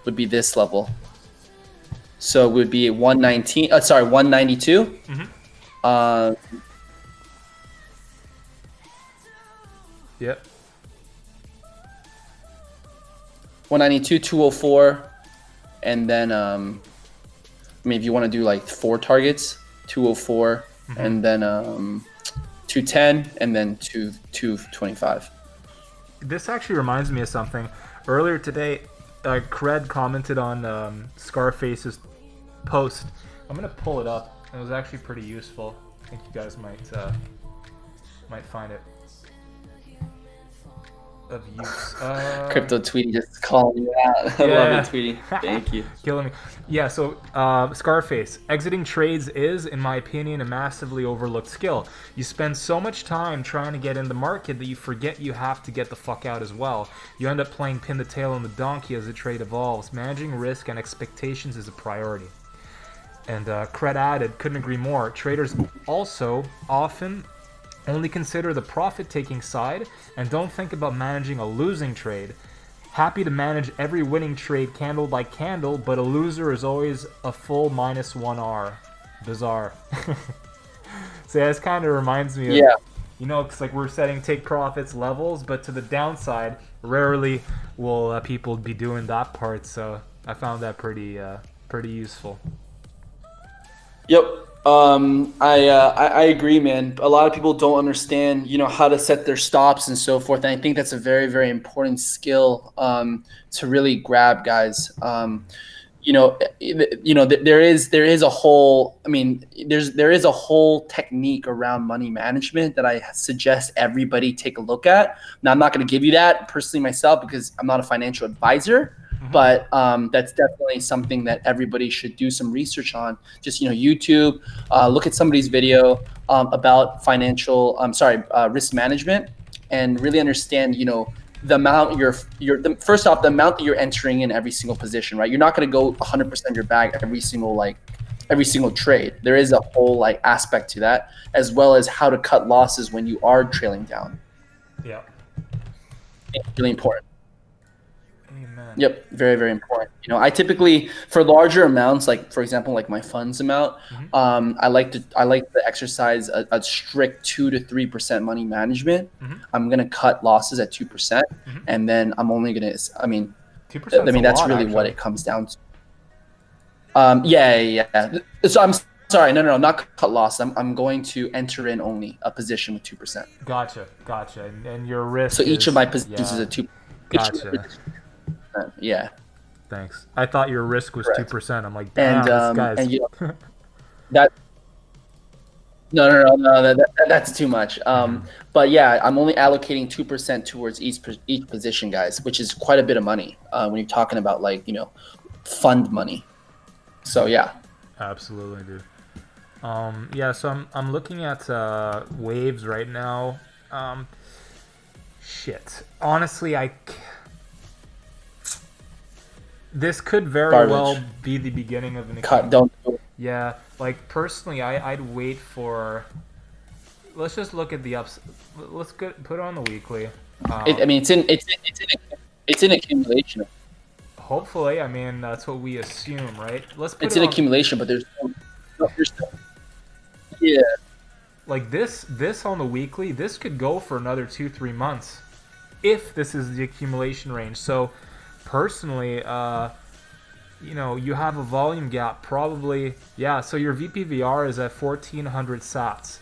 this level. So it would be 119. 192. Yep. 192, 204, and then if you want to do like 4 targets, 204, and then 210, and then 225. This actually reminds me of something. Earlier today, Cred commented on Scarface's post. I'm gonna pull it up. It was actually pretty useful. I think you guys might find it of use. Crypto Tweety just calling you out. I love it, Tweety. Thank you. Killing me. Yeah, so Scarface, exiting trades is, in my opinion, a massively overlooked skill. You spend so much time trying to get in the market that you forget you have to get the fuck out as well. You end up playing pin the tail on the donkey as the trade evolves. Managing risk and expectations is a priority. And Cred added, couldn't agree more. Traders also often only consider the profit-taking side and don't think about managing a losing trade. Happy to manage every winning trade candle by candle, but a loser is always a full -1R. Bizarre. So yeah, this kind of reminds me of, it's like we're setting take profits levels, but to the downside, rarely will people be doing that part. So I found that pretty useful. Yep. I agree, man. A lot of people don't understand, how to set their stops and so forth. And I think that's a very, very important skill to really grab, guys. There is a whole, there is a whole technique around money management that I suggest everybody take a look at. Now, I'm not going to give you that personally myself because I'm not a financial advisor. But that's definitely something that everybody should do some research on. Just YouTube, look at somebody's video about risk management, and really understand the amount first off the amount that you're entering in every single position. Right, you're not going to go 100% of your bag every single trade. There is a whole aspect to that, as well as how to cut losses when you are trailing down. Yeah, it's really important. Amen. Yep, very, very important. I typically, for larger amounts, like for example, like my funds amount, I like to exercise a strict 2 to 3% money management. I'm gonna cut losses at 2%, and then I'm only gonna. 2%. That's really what it comes down to. Yeah. So I'm sorry, no, not cut loss. I'm going to enter in only a position with 2%. Gotcha. And your risk. So each of my positions is a 2%. Gotcha. Yeah. Thanks. I thought your risk was 2%. I'm like, damn, this guy's... And that. No, that's too much. But yeah, I'm only allocating 2% towards each position, guys, which is quite a bit of money when you're talking about fund money. So yeah. Absolutely, dude. So I'm looking at waves right now. Honestly, this could very well be the beginning of an Don't do it. Yeah, personally, I'd wait for. Let's just look at the ups. Let's put it on the weekly. It's in accumulation. Hopefully, that's what we assume, right? It's in accumulation, but there's no, yeah. Like this on the weekly, this could go for another 2-3 months, if this is the accumulation range. So. Personally, you have a volume gap probably, so your VPVR is at 1400 sats,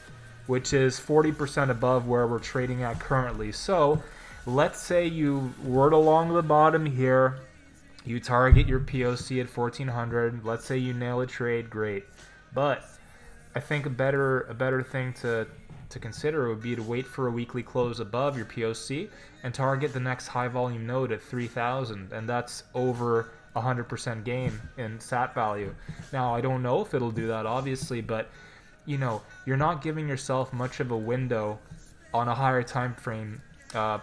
which is 40% above where we're trading at currently. So let's say you word along the bottom here, you target your POC at 1400, let's say you nail a trade, great. But I think a better thing to to consider would be to wait for a weekly close above your POC and target the next high volume node at 3,000, and that's over 100% gain in sat value. Now, I don't know if it'll do that, obviously, but you know, you're not giving yourself much of a window on a higher time frame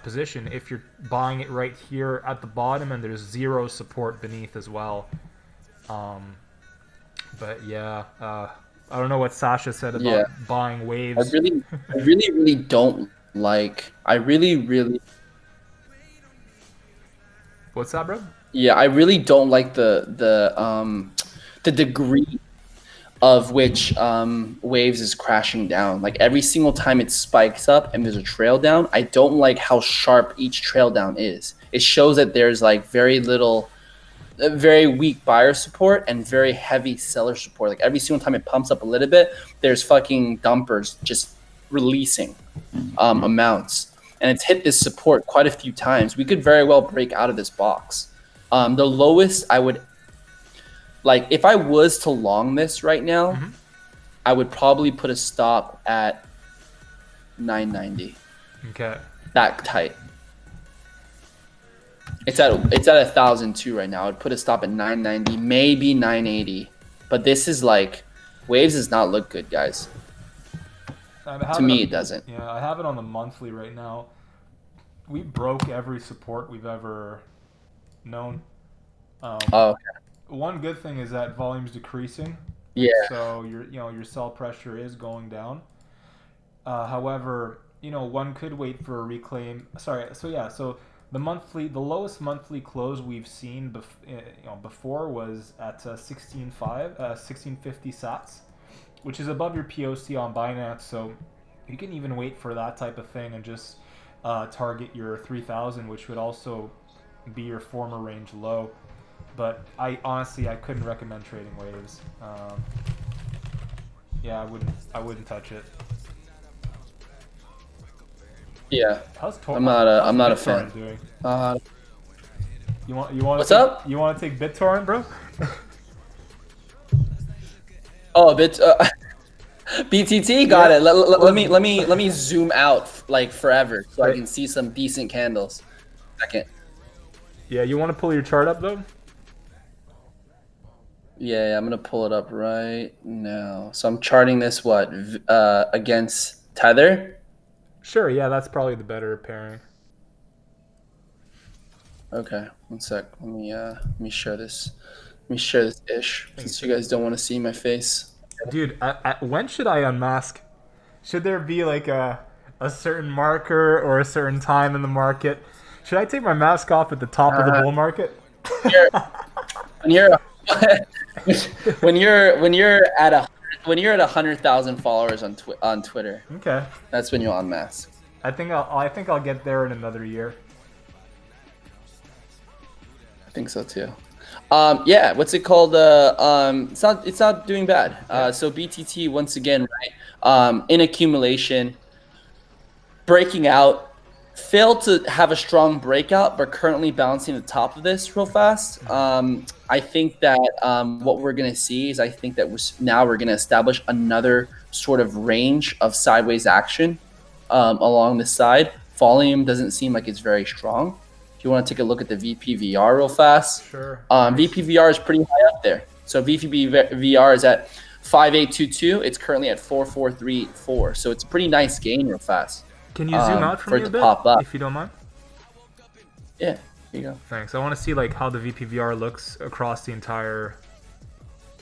position if you're buying it right here at the bottom and there's zero support beneath as well. But yeah, I don't know what Sasha said about buying waves. I really don't like. I really. What's that, bro? Yeah, I really don't like the degree of which waves is crashing down. Like every single time it spikes up and there's a trail down, I don't like how sharp each trail down is. It shows that there's like very weak buyer support and very heavy seller support. Like every single time it pumps up a little bit, there's fucking dumpers just releasing amounts. And it's hit this support quite a few times. We could very well break out of this box. The lowest I would, like, if I was to long this right now, I would probably put a stop at 990. Okay. That tight. It's at 1,002 right now. I'd put a stop at 990, maybe 980. But this is like, waves does not look good, guys. To me, it doesn't. Yeah, I have it on the monthly right now. We broke every support we've ever known. Okay. One good thing is that volume's decreasing. Yeah. So your sell pressure is going down. However, one could wait for a reclaim. Sorry. So the lowest monthly close we've seen before was at 1650 sats, which is above your POC on Binance. So you can even wait for that type of thing and just target your 3,000, which would also be your former range low. But I couldn't recommend trading waves. Yeah, I wouldn't touch it. Yeah, I'm not a fan. Doing? You want? What's up? You want to take BitTorrent, bro? Oh, BTT got it. Let me zoom out like forever so I can see some decent candles. Second. Yeah, you want to pull your chart up though? Yeah, I'm gonna pull it up right now. So I'm charting this against Tether. Sure. Yeah, that's probably the better pairing. Okay, one sec. Let me share this. Let me share this ish since you guys don't want to see my face. Dude, when should I unmask? Should there be like a certain marker or a certain time in the market? Should I take my mask off at the top of the bull market? When you're at 100,000 followers on Twitter. Okay. That's when you'll unmask. I think I'll get there in another year. I think so too. Yeah, what's it called? It's not doing bad. So BTT once again, right? In accumulation, breaking out, failed to have a strong breakout, but currently bouncing the top of this real fast. I think that what we're gonna see is we're gonna establish another sort of range of sideways action along the side. Volume doesn't seem like it's very strong. If you want to take a look at the VPVR real fast, sure. VPVR is pretty high up there. So VPVR is at 5822. It's currently at 4434. So it's a pretty nice gain real fast. Can you zoom out for me a bit, if you don't mind? Yeah, here you go. Thanks. I want to see like how the VPVR looks across the entire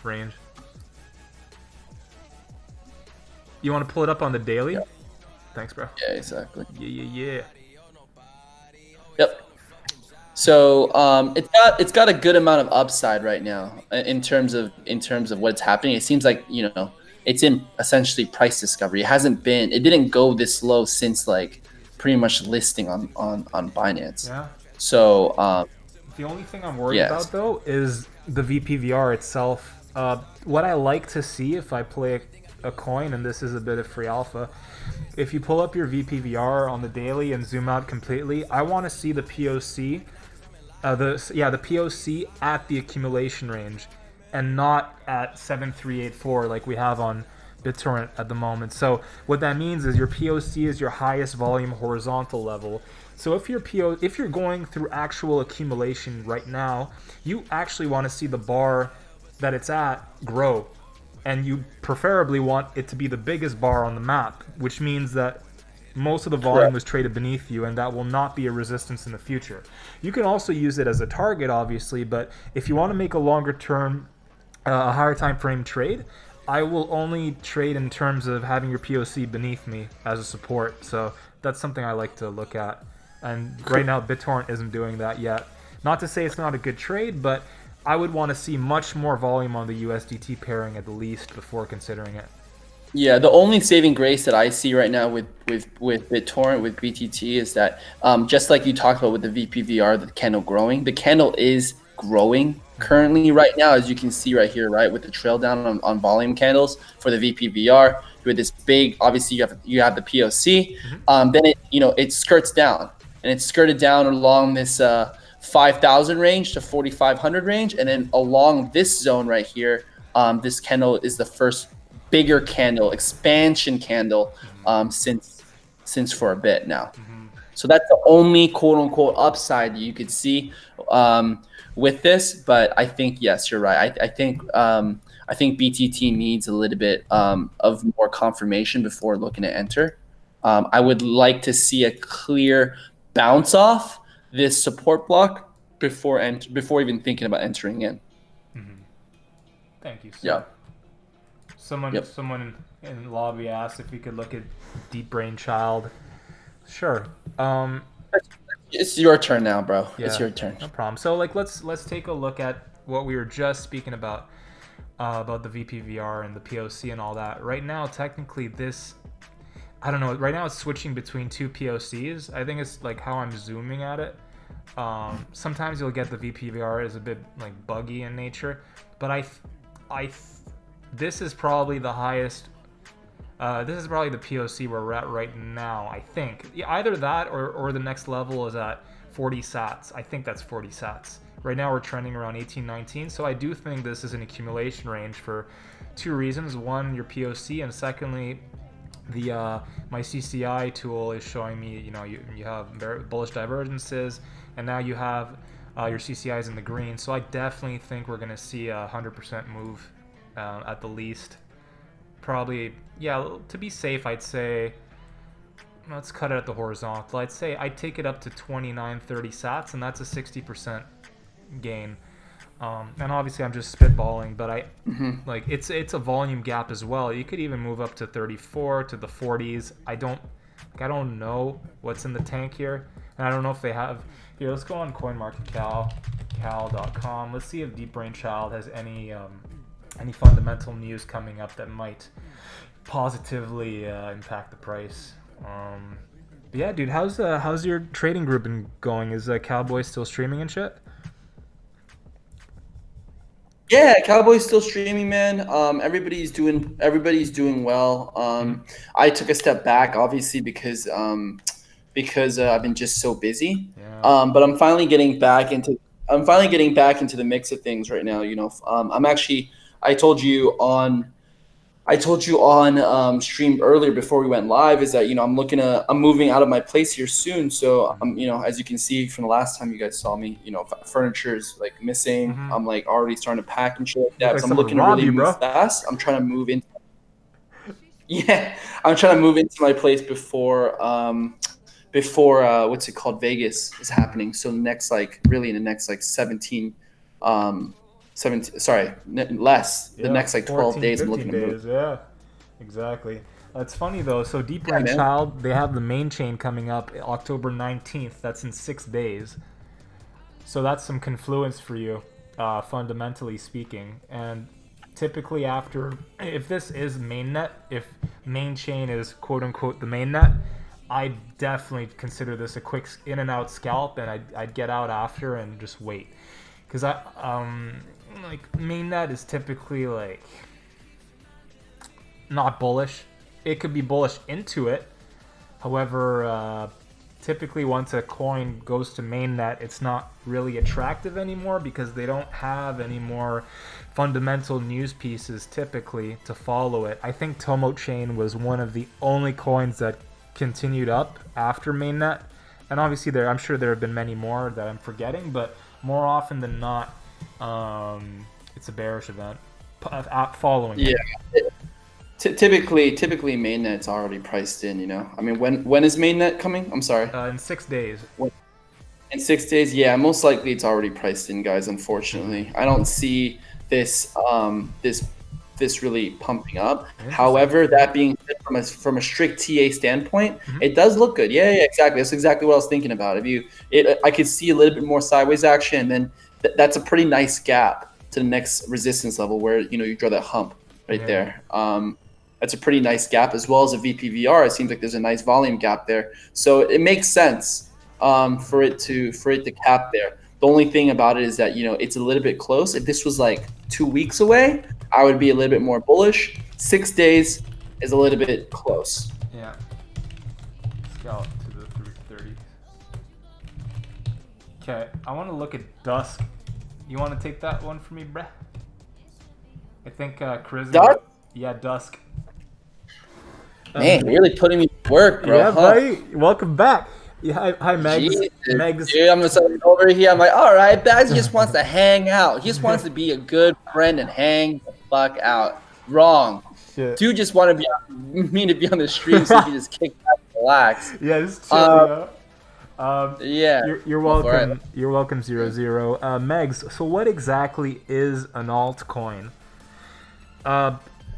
range. You want to pull it up on the daily? Yeah. Thanks, bro. Yeah, exactly. Yeah. Yep. So it's got a good amount of upside right now in terms of what's happening. It seems like it's in essentially price discovery. It didn't go this low since like pretty much listing on Binance. Yeah. So the only thing I'm worried about though is the VPVR itself. What I like to see if I play a coin, and this is a bit of free alpha, if you pull up your VPVR on the daily and zoom out completely, I want to see the POC, the POC at the accumulation range, and not at 7384 like we have on BitTorrent at the moment. So what that means is your POC is your highest volume horizontal level. So if you're going through actual accumulation right now, you actually want to see the bar that it's at grow, and you preferably want it to be the biggest bar on the map, which means that most of the volume was traded beneath you, and that will not be a resistance in the future. You can also use it as a target, obviously, but if you want to make a longer term, a higher time frame trade, I will only trade in terms of having your POC beneath me as a support. So that's something I like to look at. And right now, BitTorrent isn't doing that yet. Not to say it's not a good trade, but I would want to see much more volume on the USDT pairing at the least before considering it. Yeah, the only saving grace that I see right now with BitTorrent, with BTT, is that just like you talked about with the VPVR, the candle growing, the candle is growing currently right now, as you can see right here, right, with the trail down on volume candles for the VPVR, with this big, obviously you have the POC, then it skirts down, and it's skirted down along this 5,000 range to 4,500 range, and then along this zone right here, this candle is the first bigger candle, expansion candle, since for a bit now. So that's the only quote unquote upside that you could see with this. But I think, yes, you're right. I think BTT needs a little bit of more confirmation before looking to enter. I would like to see a clear bounce off this support block before even thinking about entering in. Thank you, sir. Yeah. Someone in the lobby asked if we could look at Deep Brain Child. Sure. It's your turn now, bro. Yeah, it's your turn. No problem. So let's take a look at what we were just speaking about the VPVR and the POC and all that. Right now, technically, I don't know. Right now, it's switching between two POCs. I think it's like how I'm zooming at it. Sometimes you'll get the VPVR is a bit like buggy in nature, but this is probably the highest. This is probably the POC where we're at right now. I think either that or the next level is at 40 sats. I think that's 40 sats. Right now we're trending around 18, 19. So I do think this is an accumulation range for two reasons. One, your POC, and secondly, my CCI tool is showing me, you have bullish divergences, and now you have your CCIs in the green. So I definitely think we're going to see a 100% move at the least. Probably, yeah, to be safe, I'd say, let's cut it at the horizontal. I'd say I'd take it up to 29, 30 sats, and that's a 60% gain. And obviously I'm just spitballing, but like it's a volume gap as well. You could even move up to 34, to the 40s. I don't know what's in the tank here, and I don't know if they have. Here, let's go on CoinMarketCal.com. Let's see if Deep Brain Child has any fundamental news coming up that might positively impact the price. But yeah, dude, how's your trading group been going? Is Cowboy still streaming and shit? Yeah, Cowboy's still streaming, man. Everybody's doing well. I took a step back, obviously, because I've been just so busy. Yeah. But I'm finally getting back into the mix of things right now. I'm actually, I told you on stream earlier before we went live, is that I'm moving out of my place here soon. So as you can see from the last time you guys saw me, furniture is like missing. I'm like already starting to pack and shit like that. So I'm looking to really move fast. I'm trying to move in. Yeah, I'm trying to move into my place before what's it called, Vegas is happening. So in the next 17. Sorry, less. The next 12 days I'm looking to move. Yeah, exactly. That's funny though. So Deep Brain Child, they have the main chain coming up October 19th. That's in 6 days. So that's some confluence for you, fundamentally speaking. And typically if this is mainnet, if main chain is quote unquote the mainnet, I definitely consider this a quick in and out scalp, and I'd get out after and just wait. Because mainnet is typically like not bullish. It could be bullish into it. However, typically once a coin goes to mainnet, it's not really attractive anymore because they don't have any more fundamental news pieces typically to follow it. I think Tomo Chain was one of the only coins that continued up after mainnet, and obviously I'm sure there have been many more that I'm forgetting, but more often than not, it's a bearish event following it. Typically mainnet's already priced in, you know. I mean, when is mainnet coming? I'm sorry. In 6 days. In 6 days, yeah, most likely it's already priced in, guys. Unfortunately, I don't see this this really pumping up. However, that being said, from a strict TA standpoint, it does look good. Yeah, exactly. That's exactly what I was thinking about. I could see a little bit more sideways action, and then that's a pretty nice gap to the next resistance level where you draw that hump right there. That's a pretty nice gap, as well as a VPVR. It seems like there's a nice volume gap there, so it makes sense for it to cap there. The only thing about it is that it's a little bit close. If this was like 2 weeks away, I would be a little bit more bullish. 6 days is a little bit close. Yeah. Scout to the 330. Okay, I want to look at Dusk. You want to take that one for me, bruh? I think Chris. Dusk? Yeah, Dusk. Man, you're really putting me to work, bro. Yeah, buddy. Welcome back. Yeah, hi, Megs. Megs. Dude, I'm gonna over here. I'm like, all right, Bags just wants to hang out. He just wants to be a good friend and hang the fuck out. Wrong. Shit. Dude just want me to be on the stream so he can just kick back and relax. Yeah, just chill. Yeah. You're welcome. Right. You're welcome, 00. Megs, so what exactly is an altcoin?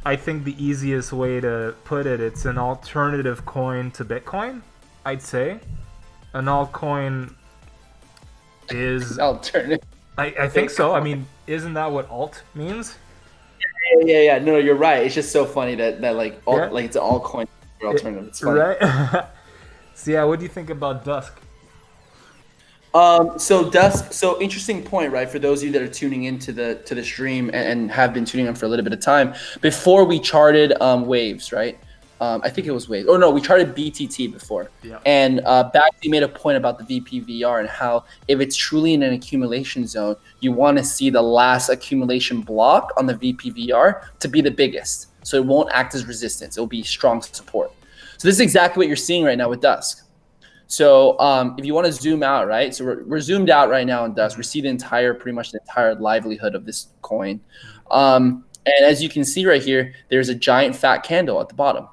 I think the easiest way to put it, it's an alternative coin to Bitcoin, I'd say. An altcoin is... alternative. I think so. I mean, isn't that what alt means? Yeah. No, you're right. It's just so funny that like it's an altcoin alternative. It's funny. Right? So yeah, what do you think about Dusk? So Dusk. So interesting point, right? For those of you that are tuning into the stream and have been tuning in for a little bit of time, before we charted waves, right? I think it was waves. Oh no, we charted BTT before. Yeah. And Baxi made a point about the VPVR and how if it's truly in an accumulation zone, you want to see the last accumulation block on the VPVR to be the biggest, so it won't act as resistance. It will be strong support. So this is exactly what you're seeing right now with Dusk. So if you want to zoom out, right? So we're zoomed out right now in Dusk. We see pretty much the entire livelihood of this coin. And as you can see right here, there's a giant fat candle at the bottom.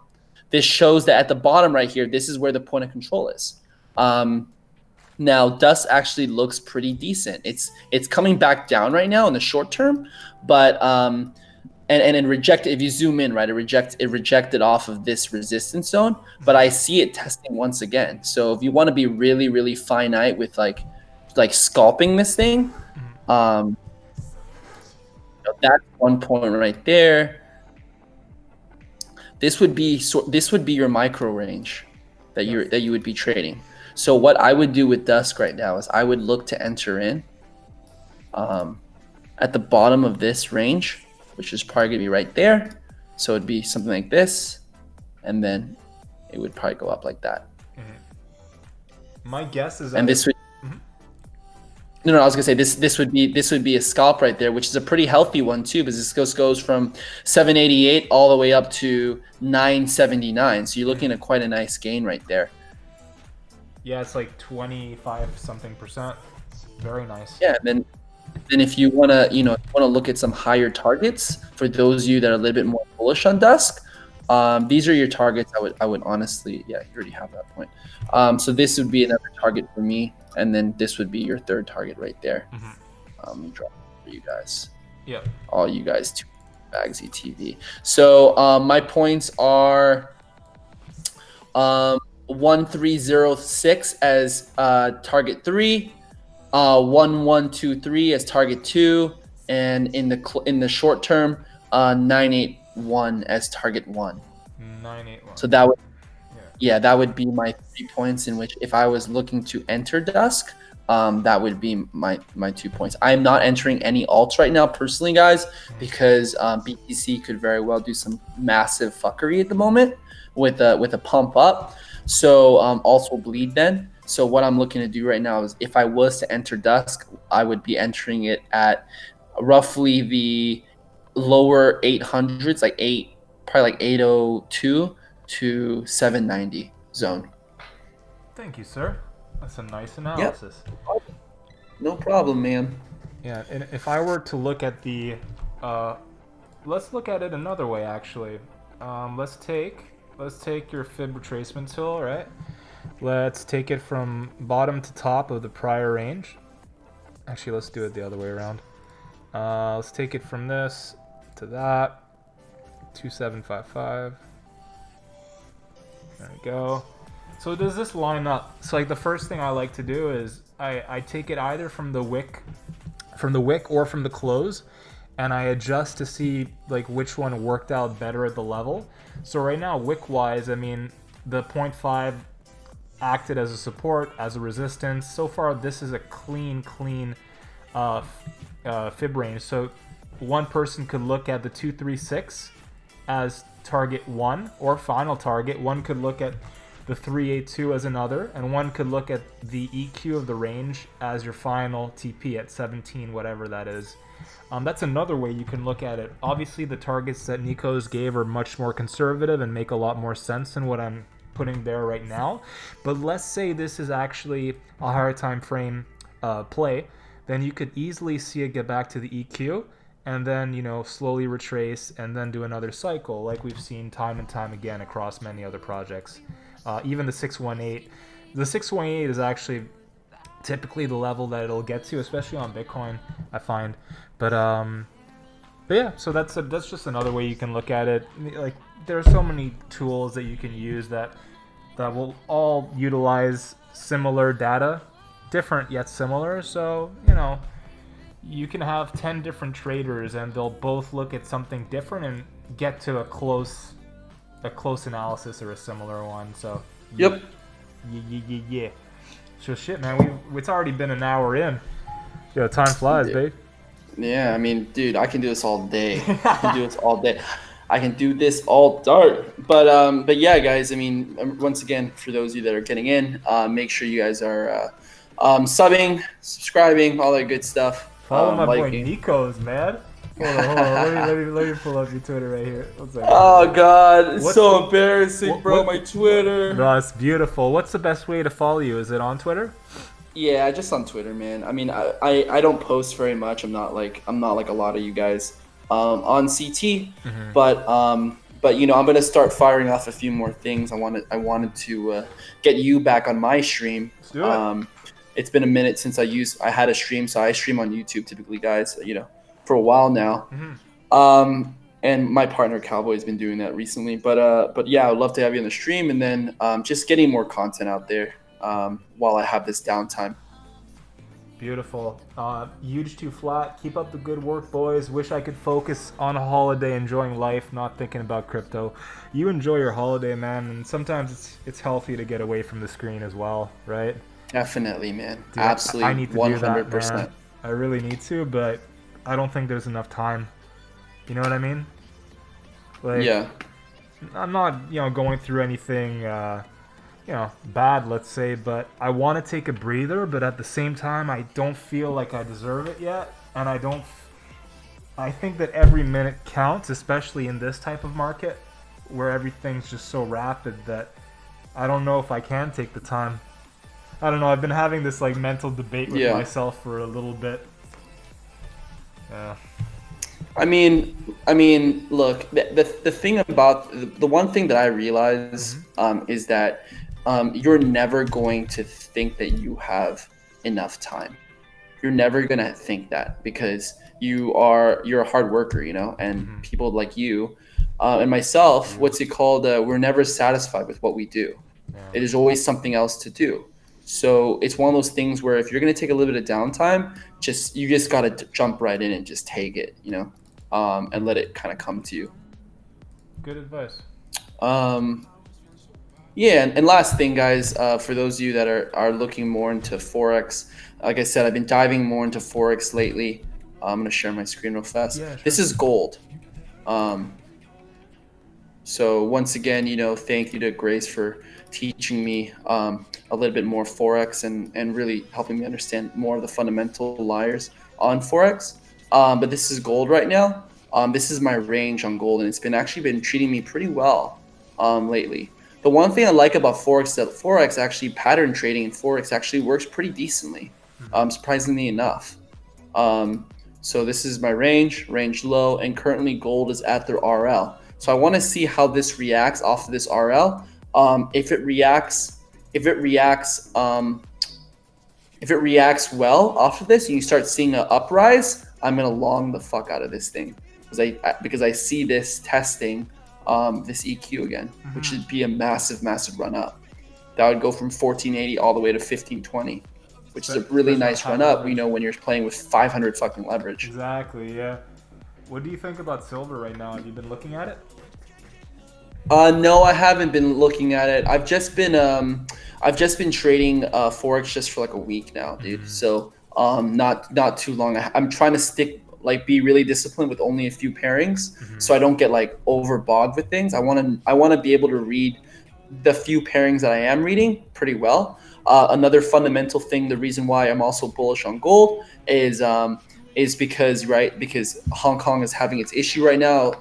This shows that at the bottom right here, this is where the point of control is. Now Dusk actually looks pretty decent. It's coming back down right now in the short term, but and reject, if you zoom in, right, it rejected off of this resistance zone, but I see it testing once again. So if you want to be really, really finite with like scalping this thing, that's one point right there. This would be your micro range that you would be trading. So what I would do with Dusk right now is I would look to enter in at the bottom of this range, which is probably gonna be right there. So it'd be something like this, and then it would probably go up like that. My guess is and this would No, I was gonna say this would be a scalp right there, which is a pretty healthy one too, because this goes from 788 all the way up to 979. So you're looking at quite a nice gain right there. Yeah, it's like 25 something %. Very nice. Yeah, then if you wanna look at some higher targets for those of you that are a little bit more bullish on Dusk, these are your targets. I would honestly, yeah, you already have that point. So this would be another target for me, and then this would be your third target right there. Let me drop it for you guys. Yep. All you guys, Bagsy TV. So my points are 1306 as target 3, 1123 as target 2, and in the short term, 981 as target 1. 981. So that would, that would be my 3 points, in which if I was looking to enter Dusk, that would be my 2 points. I'm not entering any alts right now personally, guys, because BTC could very well do some massive fuckery at the moment with a pump up. So alts will bleed then. So what I'm looking to do right now is, if I was to enter dusk, I would be entering it at roughly the lower 800s, like probably like 802 to 790 zone. Thank you, sir. That's a nice Yep, analysis. no problem, man. Yeah, and if I were to look at the, uh, let's look at it another way actually. Let's take your fib retracement tool, right? Let's take it from bottom to top of the prior range. Actually, let's do it the other way around. Let's take it from this to that. 2755. There we go. So does this line up? So like the first thing I like to do is I take it either from the wick or from the close, and I adjust to see like which one worked out better at the level. So right now, wick wise, I mean the 0.5 acted as a support, as a resistance. So far, this is a clean fib range. So one person could look at the 236 as target 1 or final target. One could look at the 382 as another, and one could look at the EQ of the range as your final TP at 17, whatever that is. That's another way you can look at it. Obviously, the targets that Nico's gave are much more conservative and make a lot more sense than what I'm putting there right now. But let's say this is actually a higher time frame play, then you could easily see it get back to the EQ and then, slowly retrace and then do another cycle, like we've seen time and time again across many other projects. Even the 618. The 618 is actually typically the level that it'll get to, especially on Bitcoin, I find. But yeah, so that's just another way you can look at it. Like, there are so many tools that you can use that will all utilize similar data, different yet similar. So, you can have 10 different traders and they'll both look at something different and get to a close analysis or a similar one. So Yep. Yeah. So shit, man, it's already been an hour in. Yo, time flies, babe. Yeah, I mean, dude, I can do this all day. I can do this all day. I can do this all day. But yeah, guys. I mean, once again, for those of you that are getting in, make sure you guys are subbing, subscribing, all that good stuff. Follow my boy liking. Nico's, man. Hold on. Let me pull up your Twitter right here. Oh God, it's so embarrassing, bro. My Twitter. No, it's beautiful. What's the best way to follow you? Is it on Twitter? Yeah, just on Twitter, man. I mean, I don't post very much. I'm not like a lot of you guys on CT, but I'm gonna start firing off a few more things. I wanted to get you back on my stream. Let's do it. It's been a minute since I had a stream, so I stream on YouTube typically, guys. For a while now. And my partner Cowboy has been doing that recently. But yeah, I'd love to have you on the stream, and then just getting more content out there while I have this downtime. Beautiful. Huge too flat. Keep up the good work, boys. Wish I could focus on a holiday, enjoying life, not thinking about crypto. You enjoy your holiday, man, and sometimes it's healthy to get away from the screen as well, right? Definitely, man. Dude, absolutely. I need to 100%. do that, man. I really need to, but I don't think there's enough time. You know what I mean? Like, yeah. I'm not, going through anything, bad, let's say, but I want to take a breather, but at the same time, I don't feel like I deserve it yet, and I think that every minute counts, especially in this type of market, where everything's just so rapid that I don't know if I can take the time. I don't know, I've been having this, mental debate with myself for a little bit. Yeah. I mean, look, the thing about the one thing that I realize is that you're never going to think that you have enough time. You're never gonna think that, because you're a hard worker, and people like you and myself, we're never satisfied with what we do. Yeah. It is always something else to do. So it's one of those things where if you're going to take a little bit of downtime, you just got to jump right in and just take it, and let it kind of come to you. Good advice. Yeah, and last thing, guys, for those of you that are looking more into Forex, like I said, I've been diving more into Forex lately. I'm going to share my screen real fast. Yeah, sure. This is gold. So once again, thank you to Grace for teaching me a little bit more forex and really helping me understand more of the fundamental layers on forex. But this is gold right now. This is my range on gold, and it's been actually been treating me pretty well lately. The one thing I like about forex is that forex actually pattern trading in forex actually works pretty decently, surprisingly enough. So this is my range low, and currently gold is at their RL. So I want to see how this reacts off of this RL. If it reacts, if it reacts, if it reacts well off of this, and you start seeing an uprise, I'm gonna long the fuck out of this thing because I see this testing this EQ again, which would be a massive run up. That would go from 1480 all the way to 1520, which is a really nice run up. You know, when you're playing with 500 fucking leverage. Exactly. Yeah. What do you think about silver right now? Have you been looking at it? No, I haven't been looking at it. I've just been trading forex just for like a week now, dude. So not too long. I'm trying to be really disciplined with only a few pairings, so I don't get like overbogged with things. I want to be able to read the few pairings that I am reading pretty well. Another fundamental thing, the reason why I'm also bullish on gold is because Hong Kong is having its issue right now.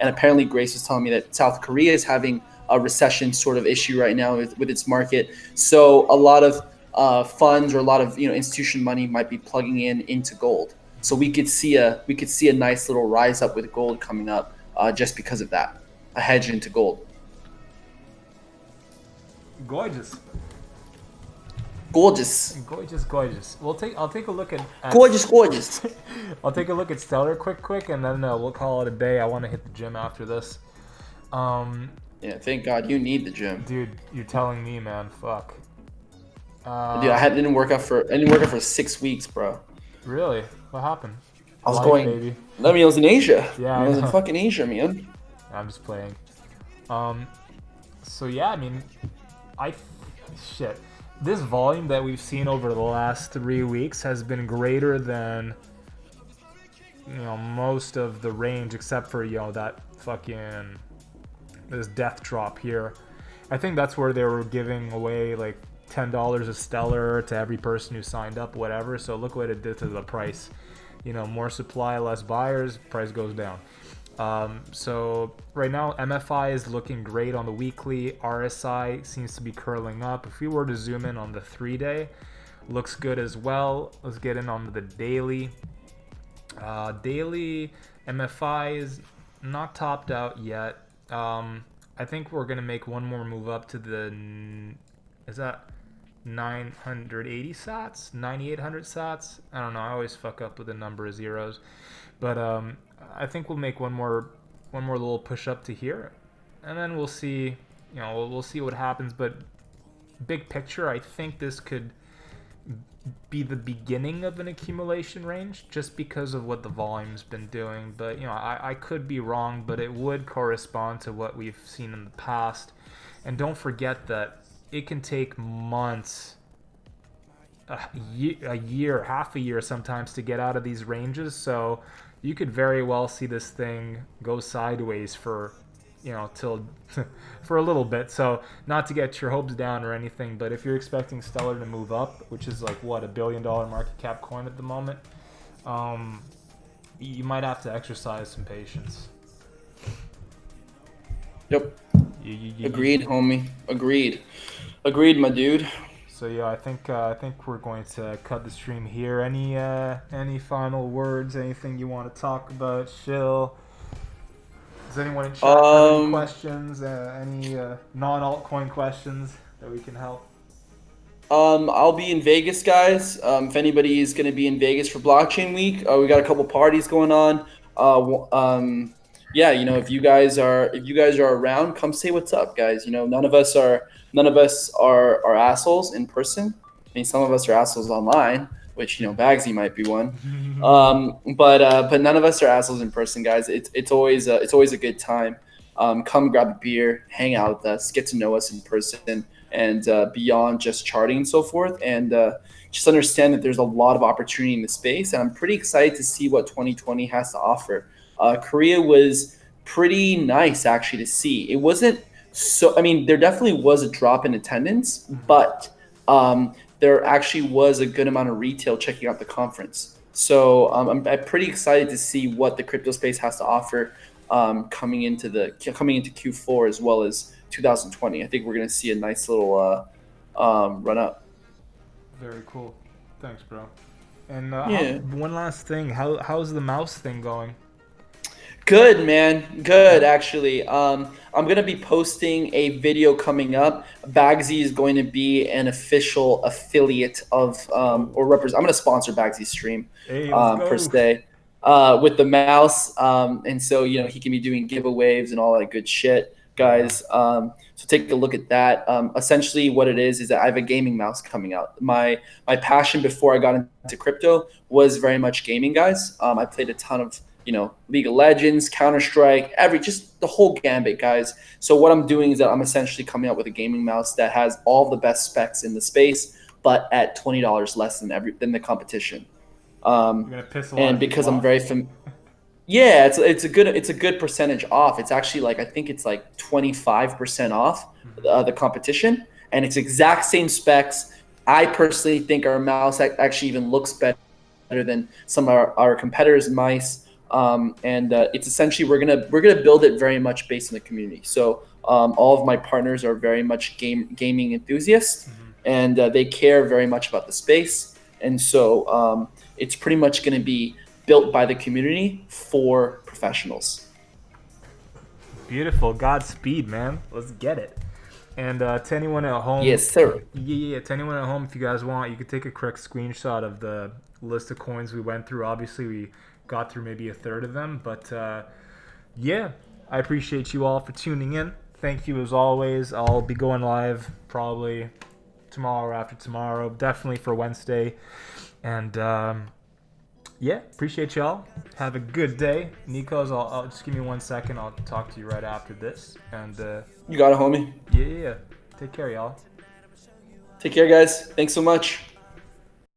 And apparently Grace was telling me that South Korea is having a recession sort of issue right now with its market. So a lot of funds or a lot of institution money might be plugging into gold. So we could see a nice little rise up with gold coming up just because of that, a hedge into gold. Gorgeous. Gorgeous. I'll take a look at gorgeous. I'll take a look at Stellar quick, and then we'll call it a day. I want to hit the gym after this. Yeah, thank God you need the gym, dude. You're telling me, man. Fuck. Dude, I didn't work out for 6 weeks, bro. Really? What happened? I was baby. I mean, I was in Asia. Yeah, I was in fucking Asia, man. I'm just playing. So yeah, I mean, shit. This volume that we've seen over the last 3 weeks has been greater than most of the range, except for that fucking this death drop here. I think that's where they were giving away like $10 a stellar to every person who signed up, whatever. So look what it did to the price. More supply, less buyers, price goes down. So right now MFI is looking great on the weekly. RSI seems to be curling up. If we were to zoom in on the 3-day, looks good as well. Let's get in on the daily. Daily MFI is not topped out yet. I think we're gonna make one more move up to is that 980 sats, 9800 sats? I don't know. I always fuck up with the number of zeros, but I think we'll make one more little push up to here, and then we'll see. We'll see what happens. But big picture, I think this could be the beginning of an accumulation range, just because of what the volume's been doing. But I could be wrong, but it would correspond to what we've seen in the past. And don't forget that it can take months, a year, half a year sometimes, to get out of these ranges. So you could very well see this thing go sideways for till for a little bit. So not to get your hopes down or anything, but if you're expecting Stellar to move up, which is like what, $1 billion market cap coin at the moment, you might have to exercise some patience. Yep. Agreed, homie. Agreed, my dude. So yeah, I think we're going to cut the stream here. Any final words? Anything you want to talk about, Shill? Does anyone in chat have any questions? Any non-altcoin questions that we can help? I'll be in Vegas, guys. If anybody is going to be in Vegas for Blockchain Week, we got a couple parties going on. Yeah, if you guys are around, come say what's up, guys. None of us are assholes in person. I mean, some of us are assholes online, which Bagsy might be one. But none of us are assholes in person, guys. It's always a good time. Come grab a beer, hang out with us, get to know us in person, and beyond just charting and so forth, and just understand that there's a lot of opportunity in the space. And I'm pretty excited to see what 2020 has to offer. Korea was pretty nice actually to see. So I mean, there definitely was a drop in attendance, but there actually was a good amount of retail checking out the conference. So I'm pretty excited to see what the crypto space has to offer coming into Q4 as well as 2020. I think we're going to see a nice little run up. Very cool. Thanks, bro. And Yeah. one last thing, how's the mouse thing going? Good, man. Good, Yeah. actually. I'm gonna be posting a video coming up. Bagsy is going to be an official affiliate of Oh, or represent. I'm gonna sponsor Bagsy's stream, hey, let's per go. se, with the mouse. And so he can be doing giveaways and all that good shit, Yeah. guys. So take a look at that. Essentially, what it is that I have a gaming mouse coming out. My passion before I got into crypto was very much gaming, guys. I played a ton of League of Legends, Counter Strike, just the whole gambit, guys. So what I'm doing is that I'm essentially coming up with a gaming mouse that has all the best specs in the space, but at $20 less than the competition. You're gonna piss a lot And of people because I'm off. yeah, it's a good percentage off. It's actually like I think it's like 25% off the competition, and it's exact same specs. I personally think our mouse actually even looks better than some of our competitors' mice. And it's essentially we're gonna build it very much based on the community. So all of my partners are very much gaming enthusiasts, and they care very much about the space. And so it's pretty much going to be built by the community for professionals. Beautiful. Godspeed, man. Let's get it. And to anyone at home, Yes, sir. yeah, to anyone at home, if you guys want, you could take a quick screenshot of the list of coins we went through. Obviously, we got through maybe a third of them, but yeah, I appreciate you all for tuning in. Thank you as always. I'll be going live probably tomorrow or after tomorrow, definitely for Wednesday. And yeah, appreciate y'all. Have a good day. Nikos, I'll just give me 1 second. I'll talk to you right after this. And You got it, homie. yeah, take care, y'all. Take care, guys. Thanks so much.